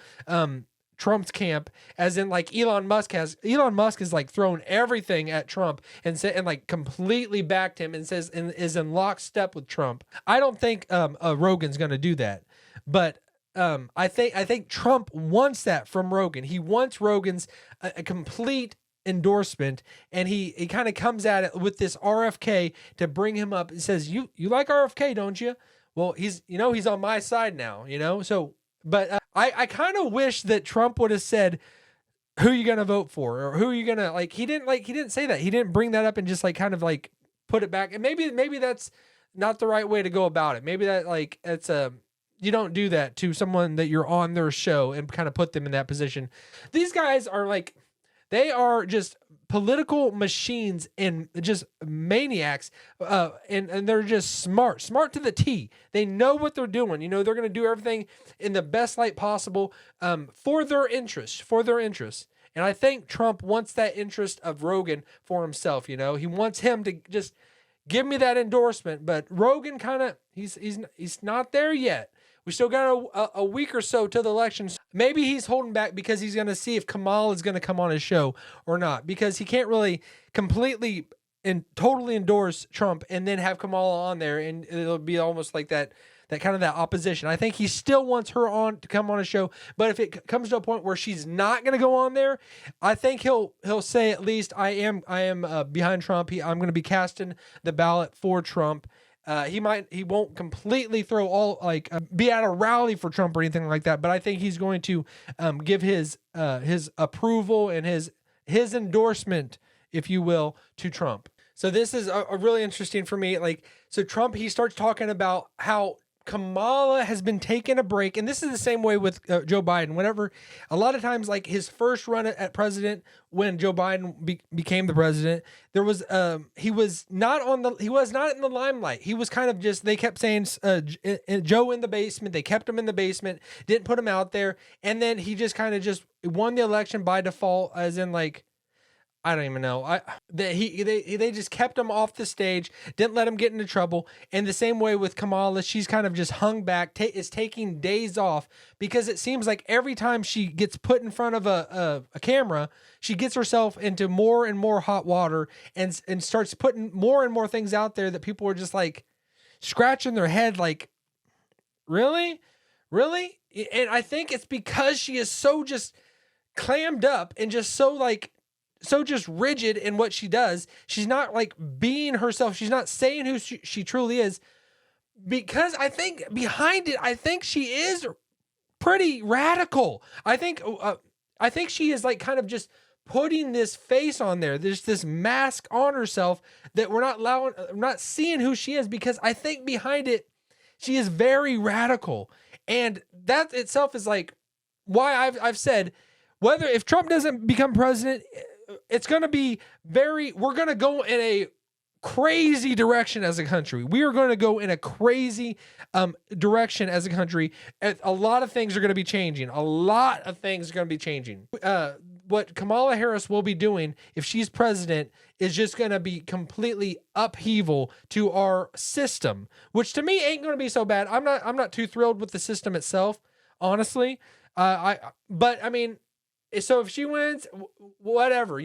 Trump's camp, as in like Elon Musk has. Elon Musk is like thrown everything at Trump and like completely backed him and says and is in lockstep with Trump. I don't think Rogan's going to do that, but I think Trump wants that from Rogan. He wants Rogan's a complete endorsement, and he kind of comes at it with this RFK to bring him up and says, you like RFK, don't you? Well, he's on my side now, so. But I kind of wish that Trump would have said, who you going to vote for, or who are you going to like, he didn't say that. He didn't bring that up and just like kind of like put it back. And maybe that's not the right way to go about it. Maybe that like, you don't do that to someone that you're on their show and kind of put them in that position. These guys are like, they are just political machines and just maniacs, and they're just smart to the T. They know what they're doing. They're going to do everything in the best light possible for their interests. And I think Trump wants that interest of Rogan for himself. He wants him to just give me that endorsement. But Rogan kind of he's not there yet. We still got a week or so till the elections. Maybe he's holding back because he's going to see if Kamala is going to come on his show or not, because he can't really completely and totally endorse Trump and then have Kamala on there, and it'll be almost like that kind of that opposition. I think he still wants her on to come on his show, but if it comes to a point where she's not going to go on there, I think he'll say at least I am behind Trump. I'm going to be casting the ballot for Trump. He won't completely throw all be at a rally for Trump or anything like that, but I think he's going to give his approval and his endorsement, if you will, to Trump. So this is a really interesting for me. So Trump, he starts talking about how Kamala has been taking a break, and this is the same way with Joe Biden. Whenever, a lot of times, like his first run at president, when Joe Biden became the president, there was he was not in the limelight. He was kind of just, they kept saying Joe in the basement. They kept him in the basement, didn't put him out there, and then he just kind of just won the election by default, as in like, I don't even know. They just kept him off the stage, didn't let him get into trouble. And the same way with Kamala, she's kind of just hung back, is taking days off, because it seems like every time she gets put in front of a camera, she gets herself into more and more hot water and starts putting more and more things out there that people are just like scratching their head, like, really? And I think it's because she is so just clammed up and just so just rigid in what she does. She's not like being herself. She's not saying who she truly is, because I think behind it, I think she is pretty radical. I think she is like kind of just putting this face on there. There's this mask on herself that we're not seeing who she is, because I think behind it, she is very radical. And that itself is like why I've said, if Trump doesn't become president, it's going to be we're going to go in a crazy direction as a country. We are going to go in a crazy direction as a country. A lot of things are going to be changing. What Kamala Harris will be doing if she's president is just going to be completely upheaval to our system, which to me ain't going to be so bad. I'm not too thrilled with the system itself, honestly. But I mean, so if she wins, whatever,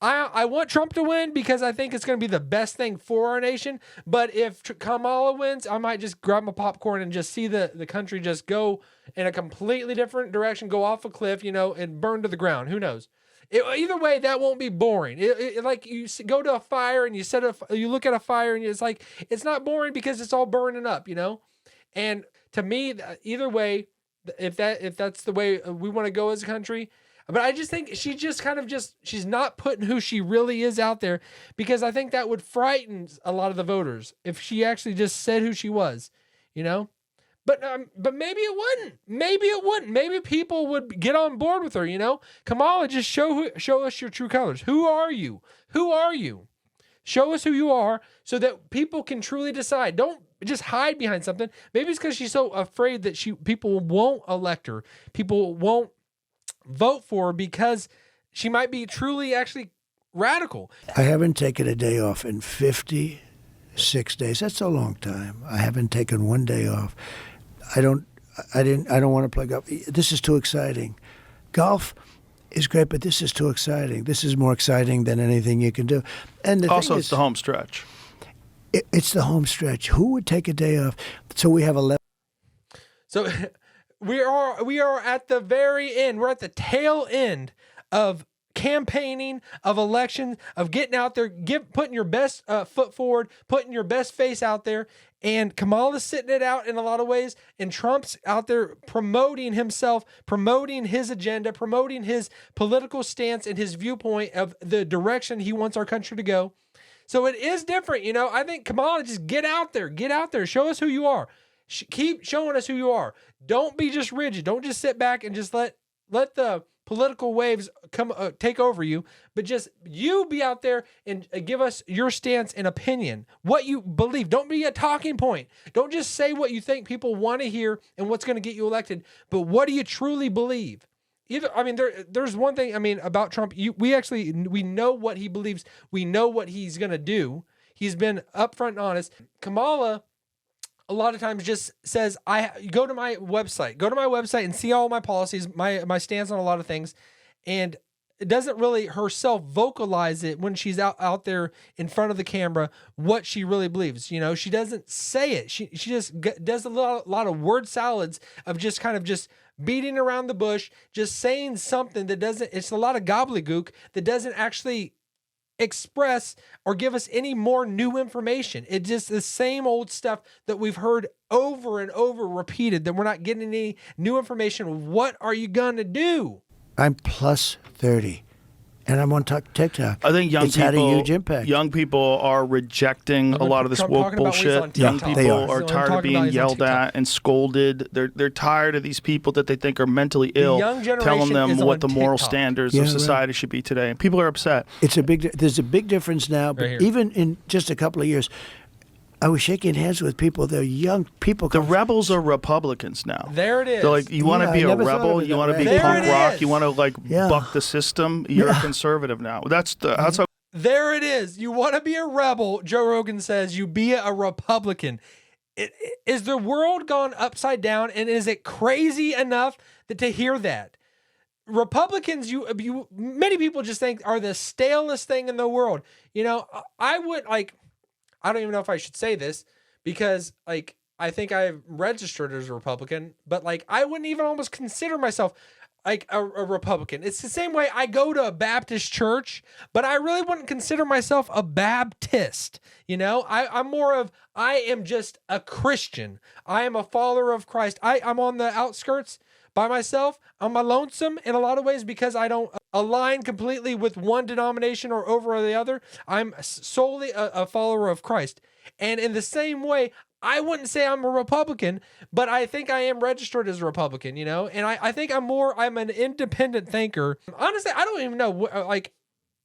I want Trump to win because I think it's going to be the best thing for our nation. But if Kamala wins, I might just grab my popcorn and just see the country just go in a completely different direction, go off a cliff, and burn to the ground. Who knows? Either way, that won't be boring. Like you go to a fire and you look at a fire and it's like, it's not boring because it's all burning up, And to me, either way, if that's the way we want to go as a country. But I just think she just kind of she's not putting who she really is out there, because I think that would frighten a lot of the voters if she actually just said who she was, But maybe it wouldn't. Maybe it wouldn't. Maybe people would get on board with her. You know, Kamala, just show us your true colors. Who are you? Who are you? Show us who you are, so that people can truly decide. Don't just hide behind something. Maybe it's because she's so afraid that people won't elect her. People won't vote for her because she might be truly actually radical. I haven't taken a day off in 56 days. That's a long time. I haven't taken one day off. I don't want to play golf. This is too exciting. Golf is great, but this is too exciting. This is more exciting than anything you can do. And the Also, thing it's the home stretch. It's the home stretch. Who would take a day off? So we have 11. So we are at the very end. We're at the tail end of campaigning, of election, of getting out there, putting your best foot forward, putting your best face out there. And Kamala's sitting it out in a lot of ways, and Trump's out there promoting himself, promoting his agenda, promoting his political stance and his viewpoint of the direction he wants our country to go. So it is different, you know. I think Kamala, just get out there, show us who you are. Keep showing us who you are. Don't be just rigid. Don't just sit back and just let the political waves come take over you, but just you be out there and give us your stance and opinion, what you believe. Don't be a talking point. Don't just say what you think people want to hear and what's going to get you elected, but what do you truly believe? There's one thing, about Trump. We know what he believes. We know what he's going to do. He's been upfront and honest. Kamala, a lot of times, just says, go to my website and see all my policies, my stance on a lot of things. And it doesn't really herself vocalize it when she's out there in front of the camera, what she really believes. You know, she doesn't say it. She just does a lot of word salads of just kind of just beating around the bush, just saying something that doesn't, it's a lot of gobbledygook that doesn't actually express or give us any more new information. It's just the same old stuff that we've heard over and over repeated, that we're not getting any new information. What are you going to do? I'm plus 30. And I'm on TikTok. I think it's had a huge impact. Young people are rejecting a lot of this woke bullshit. Young they people are are tired of being yelled at and scolded. They're tired of these people that they think are mentally ill telling them what the moral standards of society should be today. And people are upset. There's a big difference now, but even in just a couple of years, I was shaking hands with people. They're young people. The rebels are Republicans now. There it is. They're like, you want to be a rebel? You want to be punk rock? You want to buck the system? You're a conservative now. That's how. There it is. You want to be a rebel? Joe Rogan says you be a Republican. Is the world gone upside down? And is it crazy enough to hear that? Republicans, many people just think are the stalest thing in the world. You know, I don't even know if I should say this because, I think I've registered as a Republican, but, I wouldn't even almost consider myself, a Republican. It's the same way I go to a Baptist church, but I really wouldn't consider myself a Baptist. You know, I am just a Christian. I am a follower of Christ. I'm on the outskirts by myself. I'm lonesome in a lot of ways because I don't align completely with one denomination or over the other. I'm solely a follower of Christ. And in the same way, I wouldn't say I'm a Republican, but I think I am registered as a Republican, you know? And I think I'm an independent thinker. Honestly, I don't even know,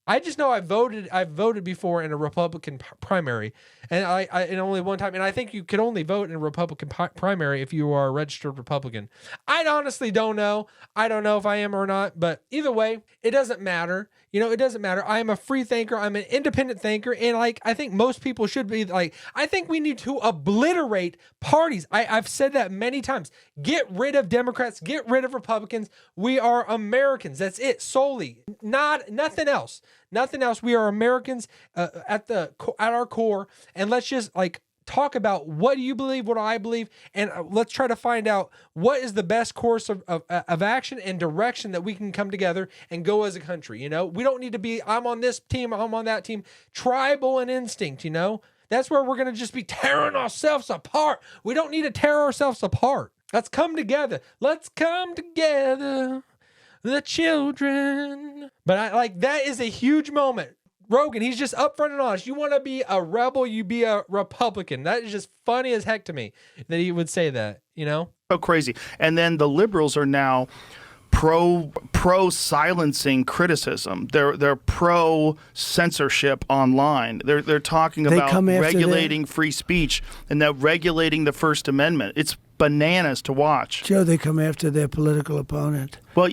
I just know I've voted before in a Republican primary, and and only one time. And I think you can only vote in a Republican primary if you are a registered Republican. I honestly don't know. I don't know if I am or not, but either way, it doesn't matter. You know, it doesn't matter. I am a free thinker. I'm an independent thinker, and I think most people should be I think we need to obliterate parties. I've said that many times. Get rid of Democrats. Get rid of Republicans. We are Americans. That's it. Solely. Nothing else. Nothing else. We are Americans at our core, and let's just talk about what do you believe, what do I believe, and let's try to find out what is the best course of action and direction that we can come together and go as a country. You know, we don't need to be I'm on this team, I'm on that team. Tribal and instinct. You know, that's where we're gonna just be tearing ourselves apart. We don't need to tear ourselves apart. Let's come together. Let's come together. The children. But that is a huge moment. Rogan, he's just upfront and honest. You want to be a rebel, you be a Republican. That is just funny as heck to me that he would say that, you know? So crazy. And then the liberals are now pro silencing criticism. They're pro censorship online. They're talking They about come after regulating free speech and they're regulating the First Amendment. It's bananas to watch. Joe, they come after their political opponent. Well,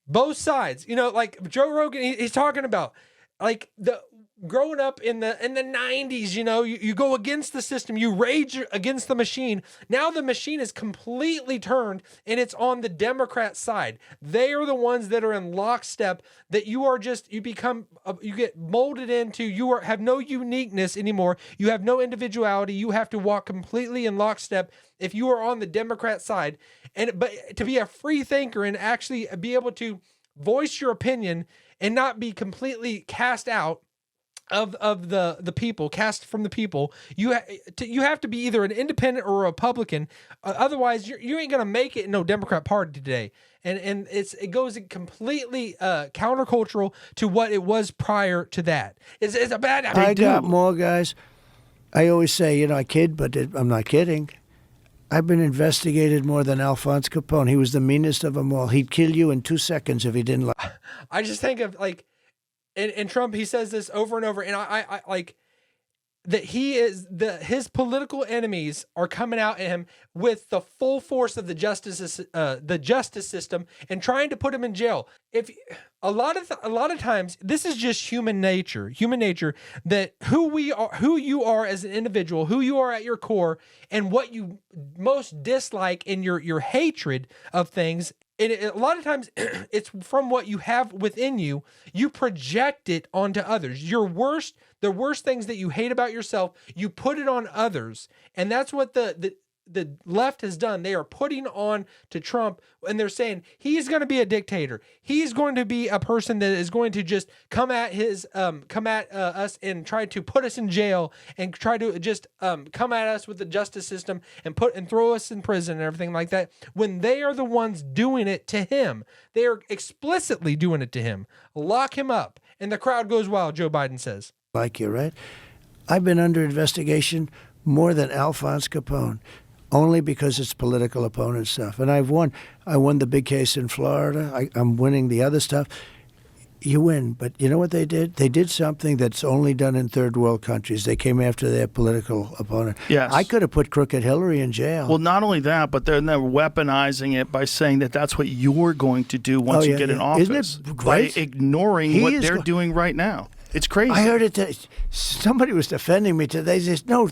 Both sides, you know, like Joe Rogan, he's talking about like the growing up in the 90s, you know, you go against the system, you rage against the machine. Now the machine is completely turned and it's on the Democrat side. They are the ones that are in lockstep, that you are just, you get molded into, have no uniqueness anymore. You have no individuality. You have to walk completely in lockstep if you are on the Democrat side. But to be a free thinker and actually be able to voice your opinion and not be completely cast out of the people, cast from the people, you have to be either an independent or a Republican. Otherwise, you ain't gonna make it in no Democrat Party today. And it goes completely countercultural to what it was prior to that. It's a bad. I got more, guys. I always say, you know, I kid, but I'm not kidding. I've been investigated more than Alphonse Capone. He was the meanest of them all. He'd kill you in 2 seconds if he didn't like. I just think of like. And Trump, he says this over and over, and I like that his political enemies are coming out at him with the full force of the justice system and trying to put him in jail. If a lot of times this is just human nature that who you are as an individual, who you are at your core, and what you most dislike in your hatred of things. And a lot of times it's from what you have within you. You project it onto others. The worst things that you hate about yourself, you put it on others. And that's what the left has done. They are putting on to Trump, and they're saying he's going to be a dictator. He's going to be a person that is going to just come at us and try to put us in jail and try to just come at us with the justice system and throw us in prison and everything like that. When they are the ones doing it to him, they are explicitly doing it to him. Lock him up, and the crowd goes wild. Joe Biden says, "Like you, right? I've been under investigation more than Alphonse Capone." Only because it's political opponent stuff. And I've won. I won the big case in Florida. I'm winning the other stuff. You win. But you know what they did? They did something that's only done in third world countries. They came after their political opponent. Yes. I could have put crooked Hillary in jail. Well, not only that, but they're weaponizing it by saying that that's what you're going to do once you get in office. Isn't it great? By ignoring what they're go- doing right now. It's crazy. I heard it. Somebody was defending me today. They said, no,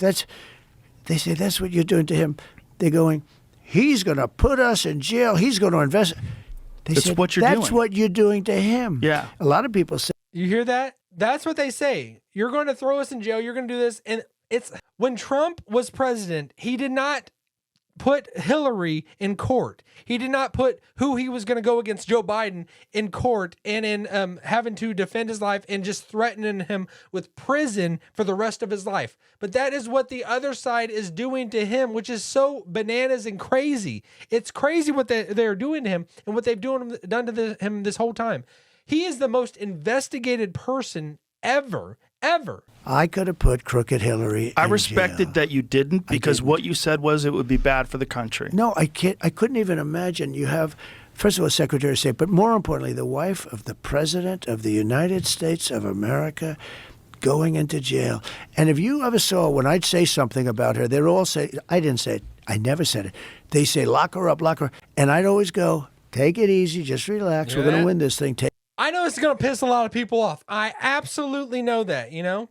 they say, that's what you're doing to him. They're going, he's going to put us in jail. He's going to invest. That's what you're doing. That's what you're doing to him. Yeah. A lot of people say. you hear that? That's what they say. You're going to throw us in jail. You're going to do this. And it's when Trump was president, he did not put Hillary in court. He did not put who he was going to go against, Joe Biden, in court and in having to defend his life and just threatening him with prison for the rest of his life. But that is what the other side is doing to him, which is so bananas and crazy. It's crazy what they're doing to him and what they've done to him this whole time. He is the most investigated person ever. I could have put crooked Hillary I in respected jail. that you didn't because what you said was it would be bad for the country. No, I couldn't even imagine. You have, first of all, Secretary of State, but more importantly, the wife of the President of the United States of America going into jail. And if you ever saw when I'd say something about her, they'd all say, I didn't say it. I never said it. They say, lock her up. And I'd always go, take it easy. Just relax. Yeah. We're going to win this thing. I know it's going to piss a lot of people off. I absolutely know that, you know.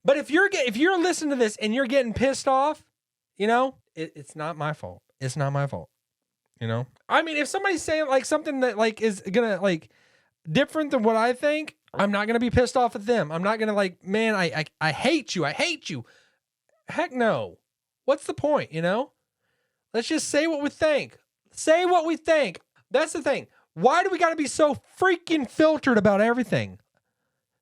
But if you're listening to this and you're getting pissed off, you know, it's not my fault. It's not my fault. You know. I mean, if somebody's saying like something that like is gonna like different than what I think, I'm not gonna be pissed off at them. I'm not gonna like, man, I hate you. I hate you. Heck no. What's the point? You know. Let's just say what we think. Say what we think. That's the thing. Why do we got to be so freaking filtered about everything?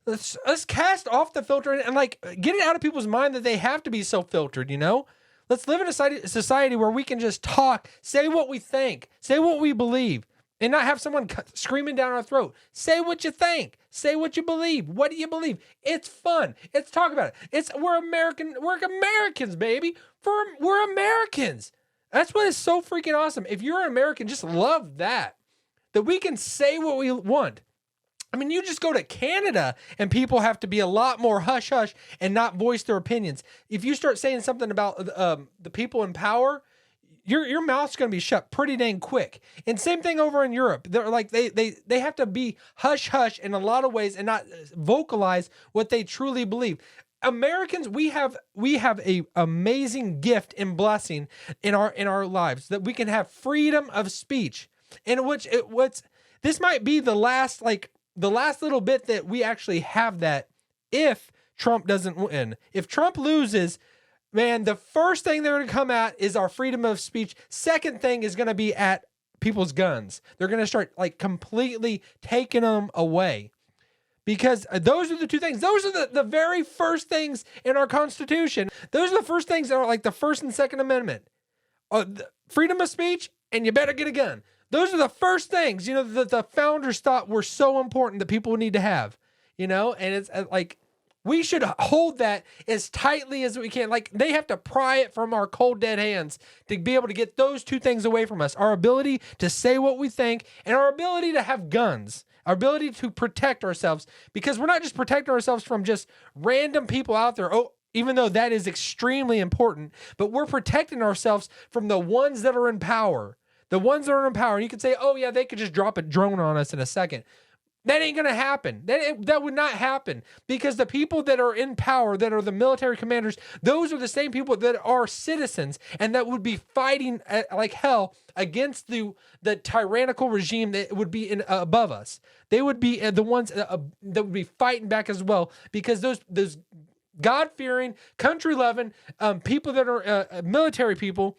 Let's cast off the filter and like get it out of people's mind that they have to be so filtered, you know? Let's live in a society where we can just talk, say what we think, say what we believe. and not have someone screaming down our throat. Say what you think. Say what you believe. What do you believe? It's fun. Let's talk about it. We're Americans, baby. We're Americans. That's what is so freaking awesome. If you're an American, just love that we can say what we want. I mean, you just go to Canada and people have to be a lot more hush hush and not voice their opinions. If you start saying something about the people in power, your mouth's going to be shut pretty dang quick. And same thing over in Europe. They're like they have to be hush hush in a lot of ways and not vocalize what they truly believe. Americans, we have a amazing gift and blessing in our lives that we can have freedom of speech. In which this might be the last little bit that we actually have that if Trump doesn't win. If Trump loses, man, the first thing they're going to come at is our freedom of speech. Second thing is going to be at people's guns. They're going to start like completely taking them away. Because those are the two things. Those are the very first things in our Constitution. Those are the first things that are like the First and Second Amendment. Freedom of speech, and you better get a gun. Those are the first things, that the founders thought were so important that people need to have, and it's like, we should hold that as tightly as we can. Like, they have to pry it from our cold, dead hands to be able to get those two things away from us. Our ability to say what we think and our ability to have guns, our ability to protect ourselves, because we're not just protecting ourselves from just random people out there. Oh, even though that is extremely important, but we're protecting ourselves from the ones that are in power. The ones that are in power, and you could say, oh yeah, they could just drop a drone on us in a second. That ain't going to happen. That would not happen, because the people that are in power, that are the military commanders, those are the same people that are citizens and that would be fighting like hell against the tyrannical regime that would be above us. They would be the ones that would be fighting back as well, because those God-fearing, country-loving people that are military people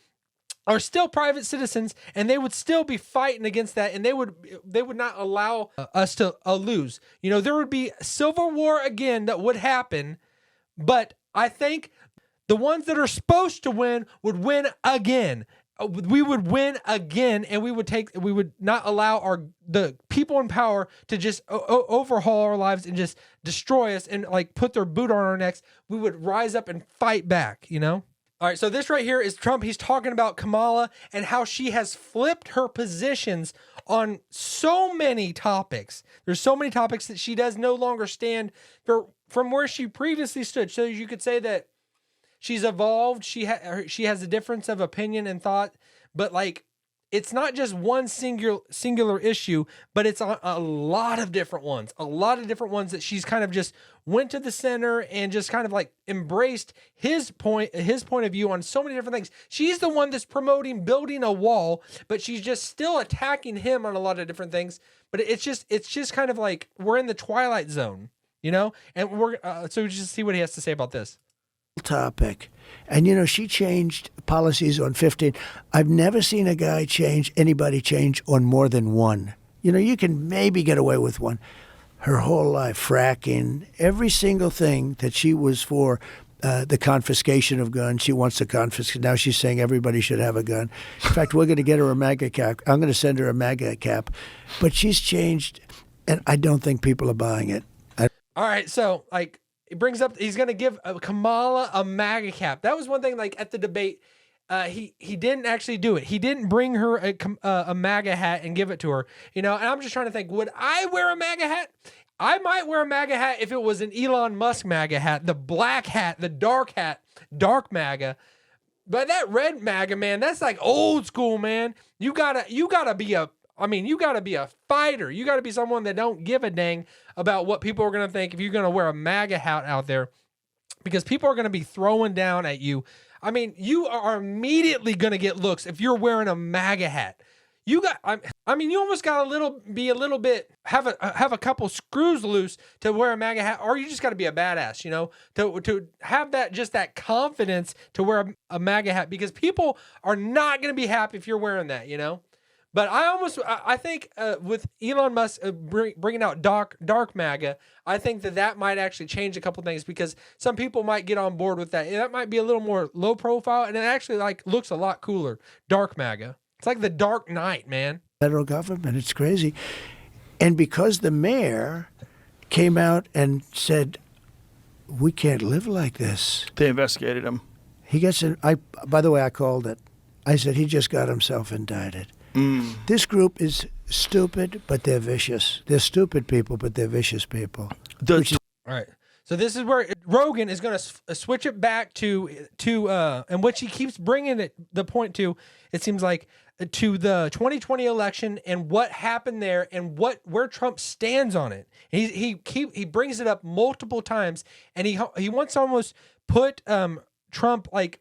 are still private citizens, and they would still be fighting against that, and they would not allow us to lose. There would be civil war again that would happen, but I think the ones that are supposed to win would win again. We would win again, and we would not allow the people in power to just overhaul our lives and just destroy us and like put their boot on our necks. We would rise up and fight back, All right, so this right here is Trump. He's talking about Kamala and how she has flipped her positions on so many topics. There's so many topics that she does no longer stand from where she previously stood. So you could say that she's evolved. She has a difference of opinion and thought, but like, it's not just one singular issue, but it's a lot of different ones. A lot of different ones that she's kind of just went to the center and just kind of like embraced his point of view on so many different things. She's the one that's promoting building a wall, but she's just still attacking him on a lot of different things. But it's just kind of like we're in the twilight zone, And so we just see what he has to say about this topic. And she changed policies on 15. I've never seen anybody change on more than one. You can maybe get away with one. Her whole life, fracking, every single thing that she was for, the confiscation of guns. She wants to confiscate. Now she's saying everybody should have a gun. In fact, we're going to get her a MAGA cap. I'm going to send her a MAGA cap. But she's changed, and I don't think people are buying it. All right, so like, it brings up, he's going to give Kamala a MAGA cap. That was one thing, like at the debate, he didn't actually do it. He didn't bring her a MAGA hat and give it to her, and I'm just trying to think, would I wear a MAGA hat? I might wear a MAGA hat if it was an Elon Musk MAGA hat, the black hat, the dark MAGA. But that red MAGA, man, that's like old school, man. You gotta be a fighter. You gotta be someone that don't give a dang about what people are gonna think if you're gonna wear a MAGA hat out there, because people are gonna be throwing down at you. I mean, you are immediately gonna get looks if you're wearing a MAGA hat. You almost got have a couple screws loose to wear a MAGA hat, or you just got to be a badass, to have that confidence to wear a MAGA hat, because people are not going to be happy if you're wearing that, But I think with Elon Musk bringing out dark MAGA, I think that might actually change a couple things, because some people might get on board with that. That might be a little more low profile, and it actually like looks a lot cooler. Dark MAGA. It's like the Dark Knight, man. federal government. It's crazy. And because the mayor came out and said, we can't live like this. They investigated him. He gets in. By the way, I called it. I said, he just got himself indicted. This group is stupid, but they're vicious. They're stupid people, but they're vicious people. All right. So this is where Rogan is going to switch it back to and which he keeps bringing the point to, it seems like, to the 2020 election and what happened there and where Trump stands on it. He brings it up multiple times, and he wants to almost put Trump like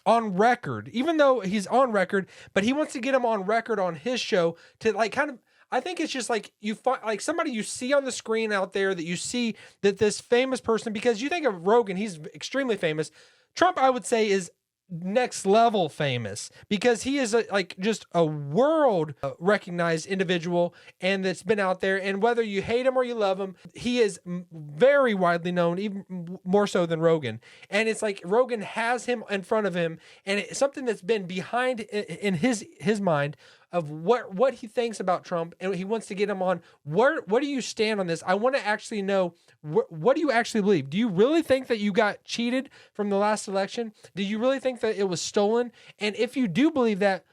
on record, even though he's on record, but he wants to get him on record on his show to like kind of. I think it's just like you find like somebody you see on the screen out there that you see that this famous person, because you think of Rogan, he's extremely famous. Trump, I would say, is next level famous because he is like just a world recognized individual, and that's been out there, and whether you hate him or you love him, he is very widely known, even more so than Rogan. And it's like Rogan has him in front of him, and it's something that's been behind in his mind of what he thinks about Trump, and he wants to get him on. What do you stand on this? I want to actually know, what do you actually believe? Do you really think that you got cheated from the last election? Do you really think that it was stolen? And if you do believe that,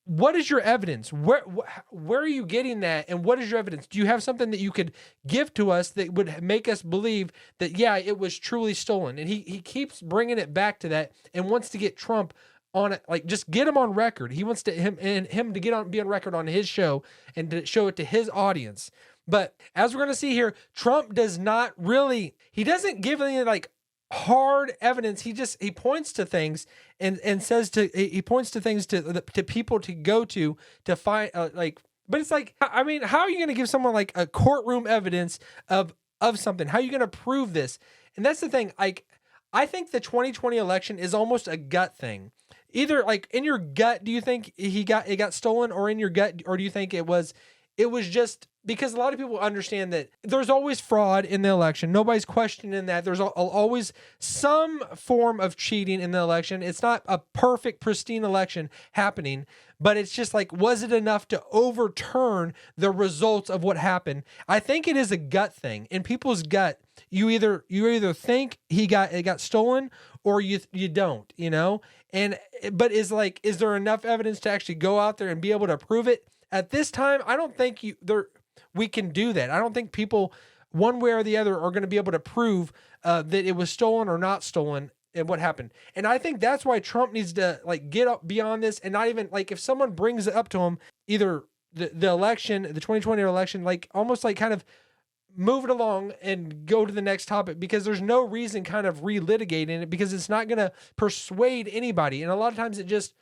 what is your evidence? Where are you getting that? And what is your evidence? Do you have something that you could give to us that would make us believe that, yeah, it was truly stolen? And he keeps bringing it back to that and wants to get Trump on it, like just get him on record. He wants to him to be on record on his show and to show it to his audience. But as we're going to see here, Trump does not really, he doesn't give any like hard evidence. He points to things and says he points to things to people to go to find like, but it's like, I mean, how are you going to give someone like a courtroom evidence of something? How are you going to prove this? And that's the thing. Like, I think the 2020 election is almost a gut thing. Either like in your gut, do you think it got stolen, or in your gut, or do you think it was just because a lot of people understand that there's always fraud in the election. Nobody's questioning that. There's always some form of cheating in the election. It's not a perfect, pristine election happening, but it's just like, was it enough to overturn the results of what happened? I think it is a gut thing. In people's gut, you either think it got stolen, or you don't, you know? But is there enough evidence to actually go out there and be able to prove it? At this time, I don't think we can do that. I don't think people, one way or the other, are going to be able to prove that it was stolen or not stolen and what happened. And I think that's why Trump needs to like get up beyond this, and not even like, if someone brings it up to him, either the election, the 2020 election, like almost like kind of move it along and go to the next topic, because there's no reason kind of relitigating it, because it's not going to persuade anybody. And a lot of times it just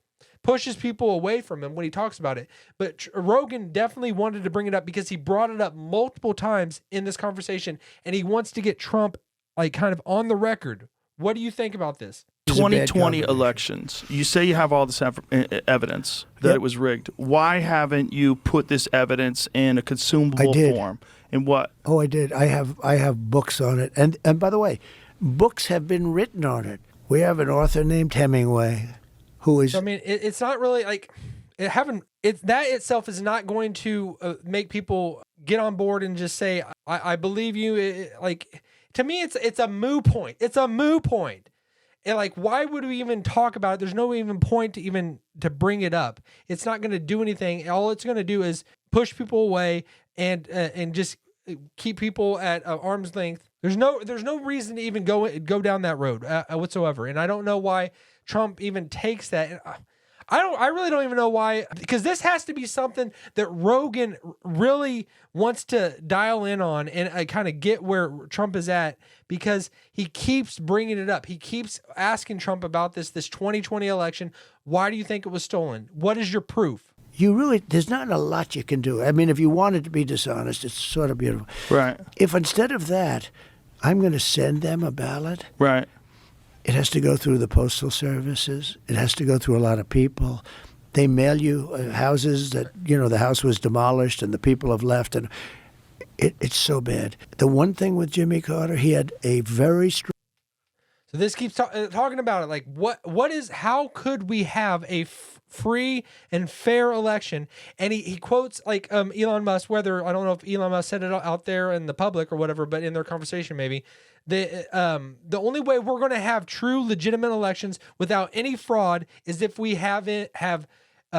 pushes people away from him when he talks about it. But Rogan definitely wanted to bring it up because he brought it up multiple times in this conversation, and he wants to get Trump like kind of on the record. What do you think about this? 2020 elections. You say you have all this evidence that it was rigged. Why haven't you put this evidence in a consumable form? In what? Oh, I did. I have books on it. And by the way, books have been written on it. We have an author named Hemingway who is... So, I mean, it's not really like... that itself is not going to make people get on board and just say, I believe you. To me, it's a moo point. It's a moo point. And like, why would we even talk about it? There's no even point to bring it up. It's not going to do anything. All it's going to do is push people away and just keep people at arm's length. There's no reason to even go down that road whatsoever. And I don't know why Trump even takes that. I really don't even know why, because this has to be something that Rogan really wants to dial in on and kind of get where Trump is at, because he keeps bringing it up. He keeps asking Trump about this 2020 election. Why do you think it was stolen? What is your proof? There's not a lot you can do. I mean, if you wanted to be dishonest, it's sort of beautiful. Right. If instead of that, I'm going to send them a ballot. Right. It has to go through the postal services. It has to go through a lot of people. They mail you houses that, the house was demolished and the people have left. And it's so bad. The one thing with Jimmy Carter, he had a very strong... So this keeps talking about it. Like, how could we have a free and fair election? And he quotes like Elon Musk, whether, I don't know if Elon Musk said it out there in the public or whatever, but in their conversation, maybe the only way we're going to have true legitimate elections without any fraud is if we have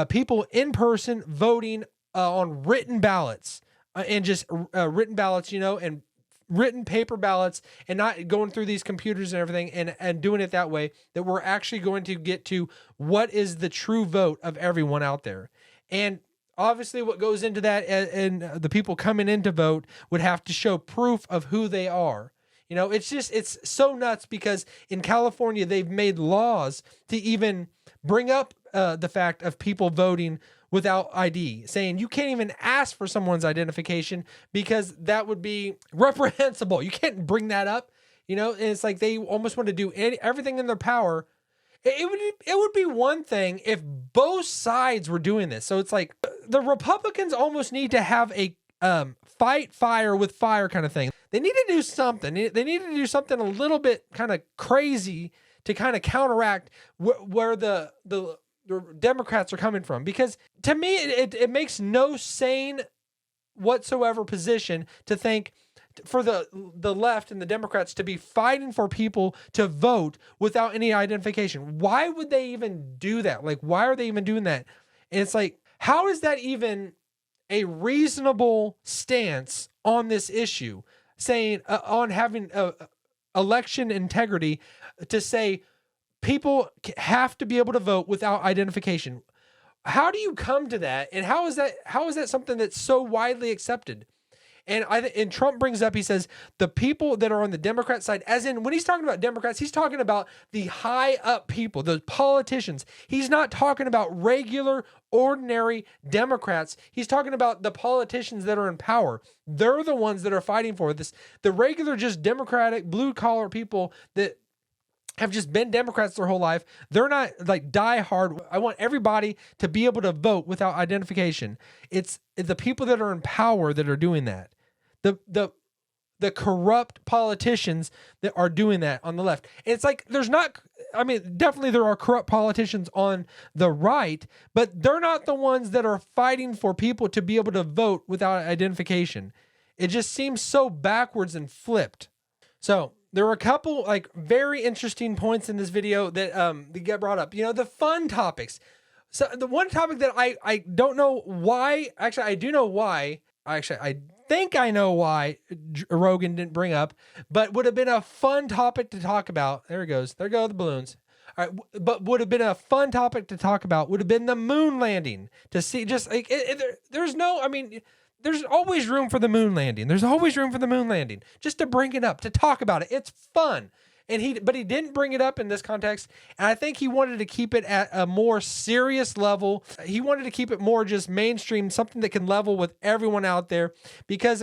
people in person voting on written ballots and just written ballots, and written paper ballots, and not going through these computers and everything and doing it that way, that we're actually going to get to what is the true vote of everyone out there. And obviously what goes into that, and the people coming in to vote would have to show proof of who they are. It's so nuts, because in California, they've made laws to even bring up the fact of people voting without ID, saying you can't even ask for someone's identification because that would be reprehensible. You can't bring that up, and it's like they almost want to do everything in their power. It would be one thing if both sides were doing this. So it's like the Republicans almost need to have a fight fire with fire kind of thing. They need to do something. They need to do something a little bit kind of crazy to kind of counteract where the Democrats are coming from, because to me it makes no sane whatsoever position to think for the left and the Democrats to be fighting for people to vote without any identification. Why would they even do that? Like, why are they even doing that? And it's like, how is that even a reasonable stance on this issue, saying on having election integrity, to say people have to be able to vote without identification? How do you come to that? And how is that something that's so widely accepted? And Trump brings up, he says, the people that are on the Democrat side, as in when he's talking about Democrats, he's talking about the high up people, the politicians. He's not talking about regular, ordinary Democrats. He's talking about the politicians that are in power. They're the ones that are fighting for this. The regular, just Democratic, blue collar people that have just been Democrats their whole life, they're not like die hard. I want everybody to be able to vote without identification. It's the people that are in power that are doing that. The corrupt politicians that are doing that on the left. And it's like, definitely there are corrupt politicians on the right, but they're not the ones that are fighting for people to be able to vote without identification. It just seems so backwards and flipped. So there were a couple like very interesting points in this video that get brought up. The fun topics. So the one topic that I don't know why, actually I do know why, actually I think I know why Rogan didn't bring up, but would have been a fun topic to talk about. There it goes. There go the balloons. All right, but would have been a fun topic to talk about would have been the moon landing, to see just like there's always room for the moon landing. There's always room for the moon landing. Just to bring it up, to talk about it. It's fun. But he didn't bring it up in this context. And I think he wanted to keep it at a more serious level. He wanted to keep it more just mainstream, something that can level with everyone out there. Because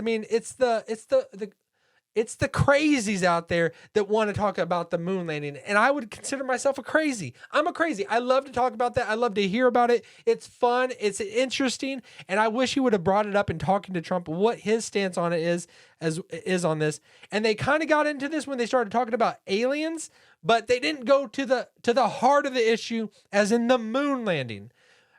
it's the crazies out there that want to talk about the moon landing. And I would consider myself a crazy. I'm a crazy. I love to talk about that. I love to hear about it. It's fun. It's interesting. And I wish he would have brought it up in talking to Trump, what his stance on it is on this. And they kind of got into this when they started talking about aliens, but they didn't go to the heart of the issue, as in the moon landing.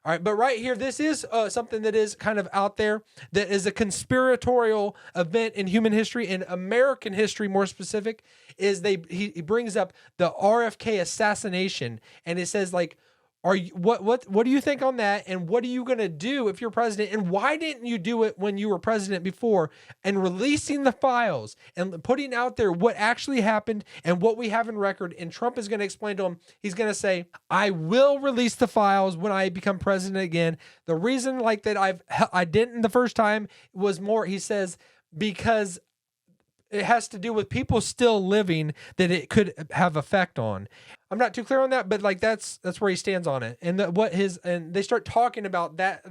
All right, but right here, this is something that is kind of out there, that is a conspiratorial event in human history, in American history more specific, is he brings up the RFK assassination, and it says like, what do you think on that, and what are you going to do if you're president, and why didn't you do it when you were president before, and releasing the files and putting out there what actually happened and what we have in record. And Trump is going to explain to him, he's going to say, I will release the files when I become president again. The reason like that I didn't the first time was more, he says, because it has to do with people still living that it could have effect on. I'm not too clear on that, but like that's where he stands on it. And and they start talking about that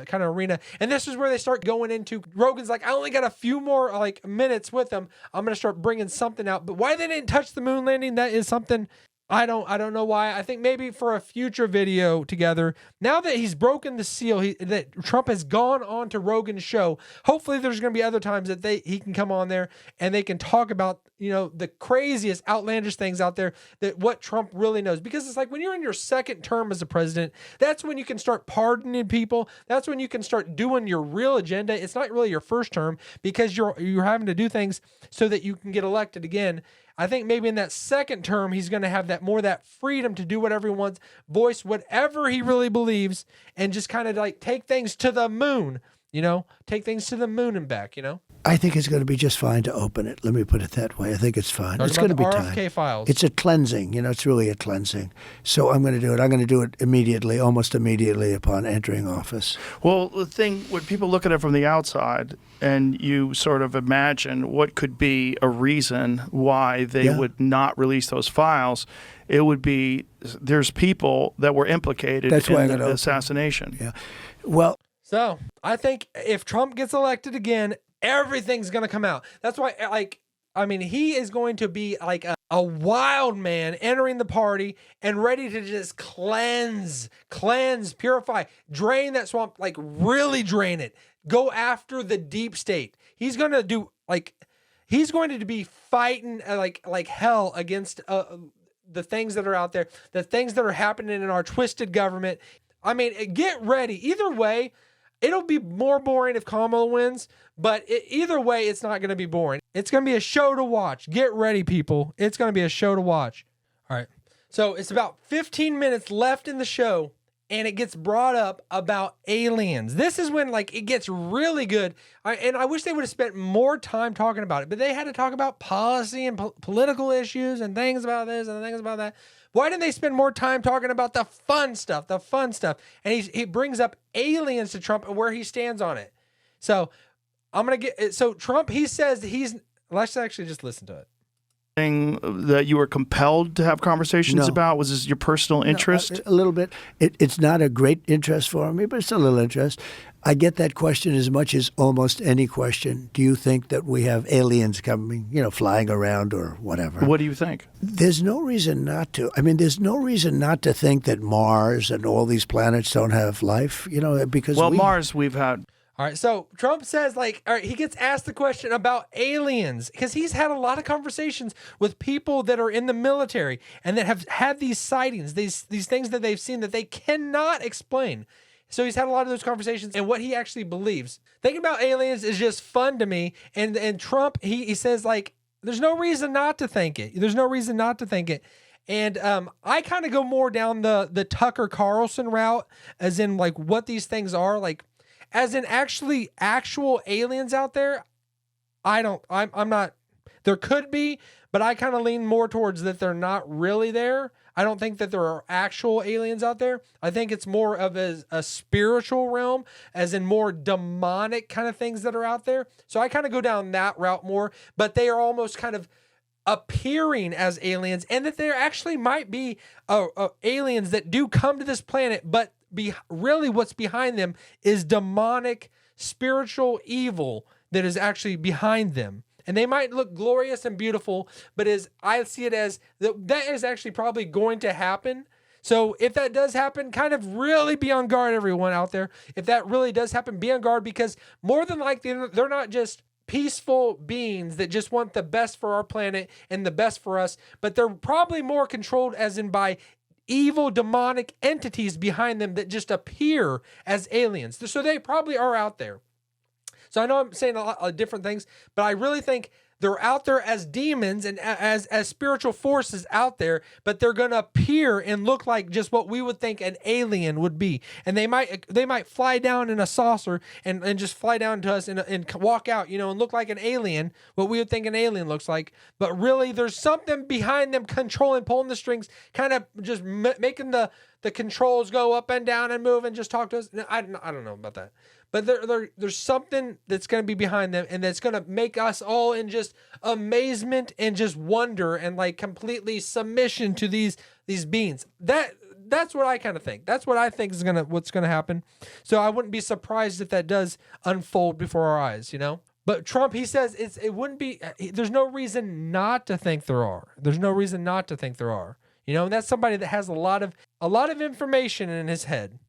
kind of arena. And this is where they start going into, Rogan's like, I only got a few more like minutes with them. I'm going to start bringing something out. But why they didn't touch the moon landing, that is something I don't know why. I think maybe for a future video together. Now that he's broken the seal, that Trump has gone on to Rogan's show. Hopefully, there's going to be other times that he can come on there and they can talk about the craziest, outlandish things out there, that what Trump really knows. Because it's like when you're in your second term as a president, that's when you can start pardoning people. That's when you can start doing your real agenda. It's not really your first term, because you're having to do things so that you can get elected again. I think maybe in that second term, he's going to have that freedom to do whatever he wants, voice whatever he really believes, and just kind of like take things to the moon, take things to the moon and back, I think it's going to be just fine to open it. Let me put it that way. I think it's fine. It's going to be time. RFK files. It's a cleansing. It's really a cleansing. So I'm going to do it. I'm going to do it immediately, almost immediately upon entering office. Well, the thing, when people look at it from the outside and you sort of imagine what could be a reason why they would not release those files, it would be there's people that were implicated in the assassination. Yeah. Well, so I think if Trump gets elected again, everything's going to come out. That's why, he is going to be like a wild man entering the party and ready to just cleanse, purify, drain that swamp, like really drain it. Go after the deep state. He's going to do he's going to be fighting like hell against the things that are out there, the things that are happening in our twisted government. Get ready. Either way, it'll be more boring if Kamala wins, but either way, it's not going to be boring. It's going to be a show to watch. Get ready, people. It's going to be a show to watch. All right. So it's about 15 minutes left in the show, and it gets brought up about aliens. This is when it gets really good. And I wish they would have spent more time talking about it, but they had to talk about policy and political issues and things about this and things about that. Why didn't they spend more time talking about the fun stuff? And he brings up aliens to Trump and where he stands on it. So Trump, he says let's actually just listen to it. That you were compelled to have conversations about? Was this your personal interest? A little bit. It's not a great interest for me, but it's a little interest. I get that question as much as almost any question. Do you think that we have aliens coming, flying around or whatever? What do you think? There's no reason not to. There's no reason not to think that Mars and all these planets don't have life, because Mars we've had. All right, so Trump says, he gets asked the question about aliens because he's had a lot of conversations with people that are in the military and that have had these sightings, these things that they've seen that they cannot explain. So he's had a lot of those conversations and what he actually believes. Thinking about aliens is just fun to me. And Trump, he says, there's no reason not to think it. There's no reason not to think it. And I kind of go more down the Tucker Carlson route, as in what these things are, as in actual aliens out there. I'm not, there could be, but I kind of lean more towards that they're not really there. I don't think that there are actual aliens out there. I think it's more of a spiritual realm, as in more demonic kind of things that are out there. So I kind of go down that route more, but they are almost kind of appearing as aliens, and that there actually might be aliens that do come to this planet, but really what's behind them is demonic spiritual evil that is actually behind them. And they might look glorious and beautiful, but I see it as that is actually probably going to happen. So if that does happen, kind of really be on guard, everyone out there. If that really does happen, be on guard, because more than likely they're not just peaceful beings that just want the best for our planet and the best for us, but they're probably more controlled, as in by evil demonic entities behind them that just appear as aliens. So they probably are out there. So I know I'm saying a lot of different things, but I really think they're out there as demons and as spiritual forces out there, but they're going to appear and look like just what we would think an alien would be. And they might fly down in a saucer and just fly down to us and walk out, and look like an alien, what we would think an alien looks like. But really, there's something behind them controlling, pulling the strings, kind of just making the controls go up and down and move and just talk to us. I don't know about that. But there's something that's going to be behind them, and that's going to make us all in just amazement and just wonder and completely submission to these beings. That's what I kind of think. That's what I think is what's going to happen. So I wouldn't be surprised if that does unfold before our eyes, But Trump, he says it wouldn't be. There's no reason not to think there are. There's no reason not to think there are. You know, and that's somebody that has a lot of information in his head.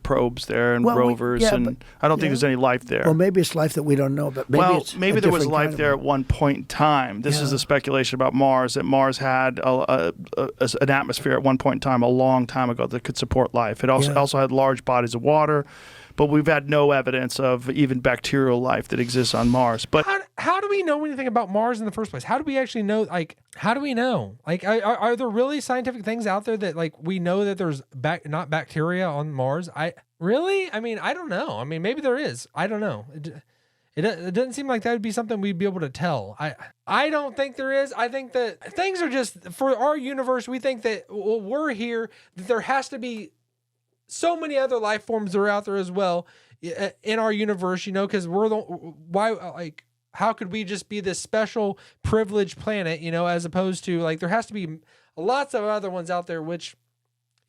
Probes there and Well, rovers, and I don't think there's any life there. Well, maybe it's life that we don't know, but maybe maybe there was life there at one point in time. This is a speculation about Mars, that Mars had an atmosphere at one point in time, a long time ago, that could support life. It also had large bodies of water, but we've had no evidence of even bacterial life that exists on Mars. But how do we know anything about Mars in the first place? How do we actually know? Like, how do we know? Like, are there really scientific things out there that, like, we know that there's not bacteria on Mars? I mean, I don't know. I mean, maybe there is. I don't know. It doesn't seem like that would be something we'd be able to tell. I don't think there is. I think that things are just, for our universe, we think that we're here, that there has to be so many other life forms that are out there as well in our universe, you know, because how could we just be this special privileged planet, you know, as opposed to, like, there has to be lots of other ones out there, which,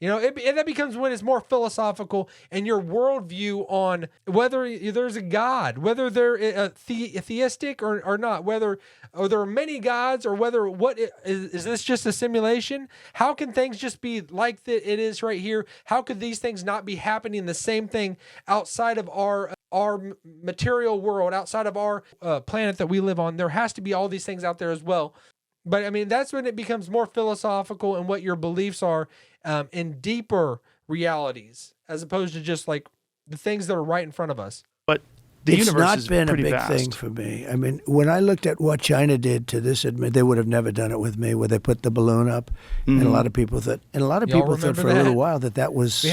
you know, that becomes when it's more philosophical, and your worldview on whether there's a God, whether they're theistic or not, whether there are many gods, or whether is this just a simulation? How can things just be like that it is right here? How could these things not be happening the same thing outside of our material world, outside of our planet that we live on? There has to be all these things out there as well. But I mean, that's when it becomes more philosophical and what your beliefs are in deeper realities, as opposed to just like the things that are right in front of us. But the it's universe not is been a pretty big vast. thing for me. I mean, when I looked at what China did to this, they would have never done it with me, where they put the balloon up, and a lot of people thought, for a little while that was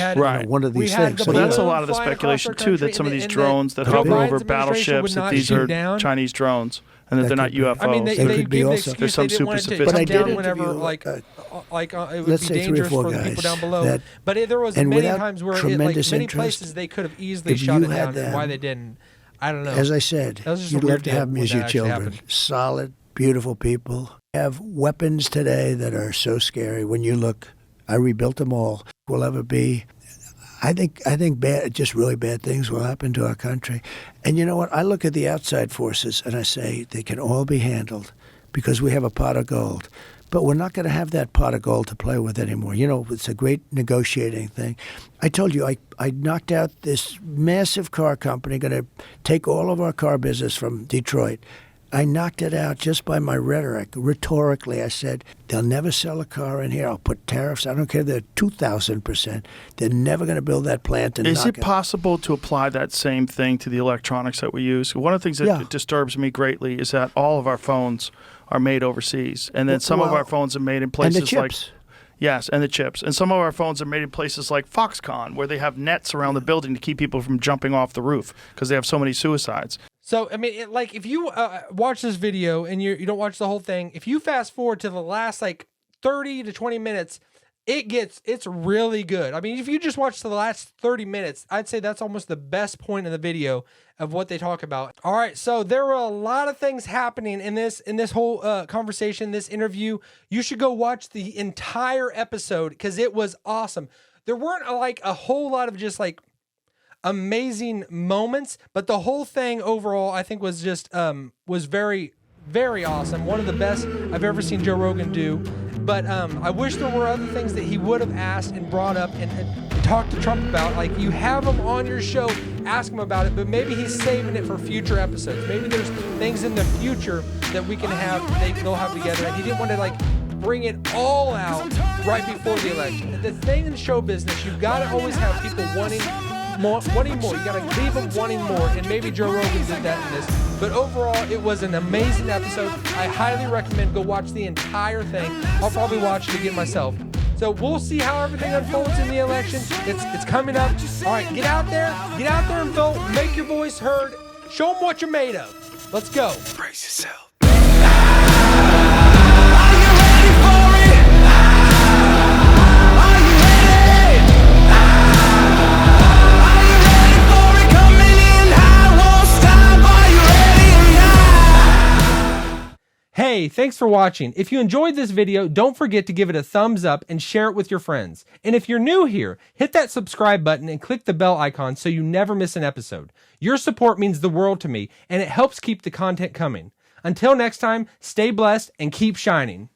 one of these things. But that's a lot of the speculation too, that some of these drones that hover over battleships, that these are Chinese drones, and that they're not UFOs. I mean, they could be gave the also. excuse There's some they didn't want it to super come down sophisticated. whenever, it would be dangerous for the people down below. But there was many times where, many places they could have easily shot it down, and why they didn't, I don't know. As I said, you'd love to have them as your children. Solid, beautiful people. Have weapons today that are so scary. When you look, I rebuilt them all. Will ever be. I think just really bad things will happen to our country. And you know what? I look at the outside forces and I say they can all be handled because we have a pot of gold. But we're not going to have that pot of gold to play with anymore. You know, it's a great negotiating thing. I told you I knocked out this massive car company, going to take all of our car business from Detroit. I knocked it out just by my rhetoric. Rhetorically, I said, they'll never sell a car in here. I'll put tariffs. I don't care. They're 2,000%. They're never going to build that plant. Is it possible to apply that same thing to the electronics that we use? One of the things that disturbs me greatly is that all of our phones are made overseas. And then some of our phones are made in places and the chips. Yes, and the chips. And some of our phones are made in places like Foxconn, where they have nets around the building to keep people from jumping off the roof because they have so many suicides. So, I mean, if you watch this video and you don't watch the whole thing, if you fast forward to the last 30 to 20 minutes, it's really good. I mean, if you just watch the last 30 minutes, I'd say that's almost the best point in the video of what they talk about. All right, so there were a lot of things happening in this whole conversation, this interview. You should go watch the entire episode because it was awesome. There weren't a whole lot of just amazing moments, but the whole thing overall I think was just was very, very awesome. One of the best I've ever seen Joe Rogan do. But I wish there were other things that he would have asked and brought up and talked to Trump about. Like, you have him on your show, ask him about it, but maybe he's saving it for future episodes. Maybe there's things in the future that we can have, they'll have together, and he didn't want to bring it all out right before the election. The thing in show business, you've got to always have people wanting more. You got to leave them wanting more, and maybe Joe Rogan did that in this. But overall, it was an amazing episode. I highly recommend go watch the entire thing. I'll probably watch it again myself. So we'll see how everything unfolds in the election. It's coming up. All right, get out there and vote. Make your voice heard. Show them what you're made of. Let's go. Brace yourself. Hey, thanks for watching. If you enjoyed this video, don't forget to give it a thumbs up and share it with your friends. And if you're new here, hit that subscribe button and click the bell icon so you never miss an episode. Your support means the world to me, and it helps keep the content coming. Until next time, stay blessed and keep shining.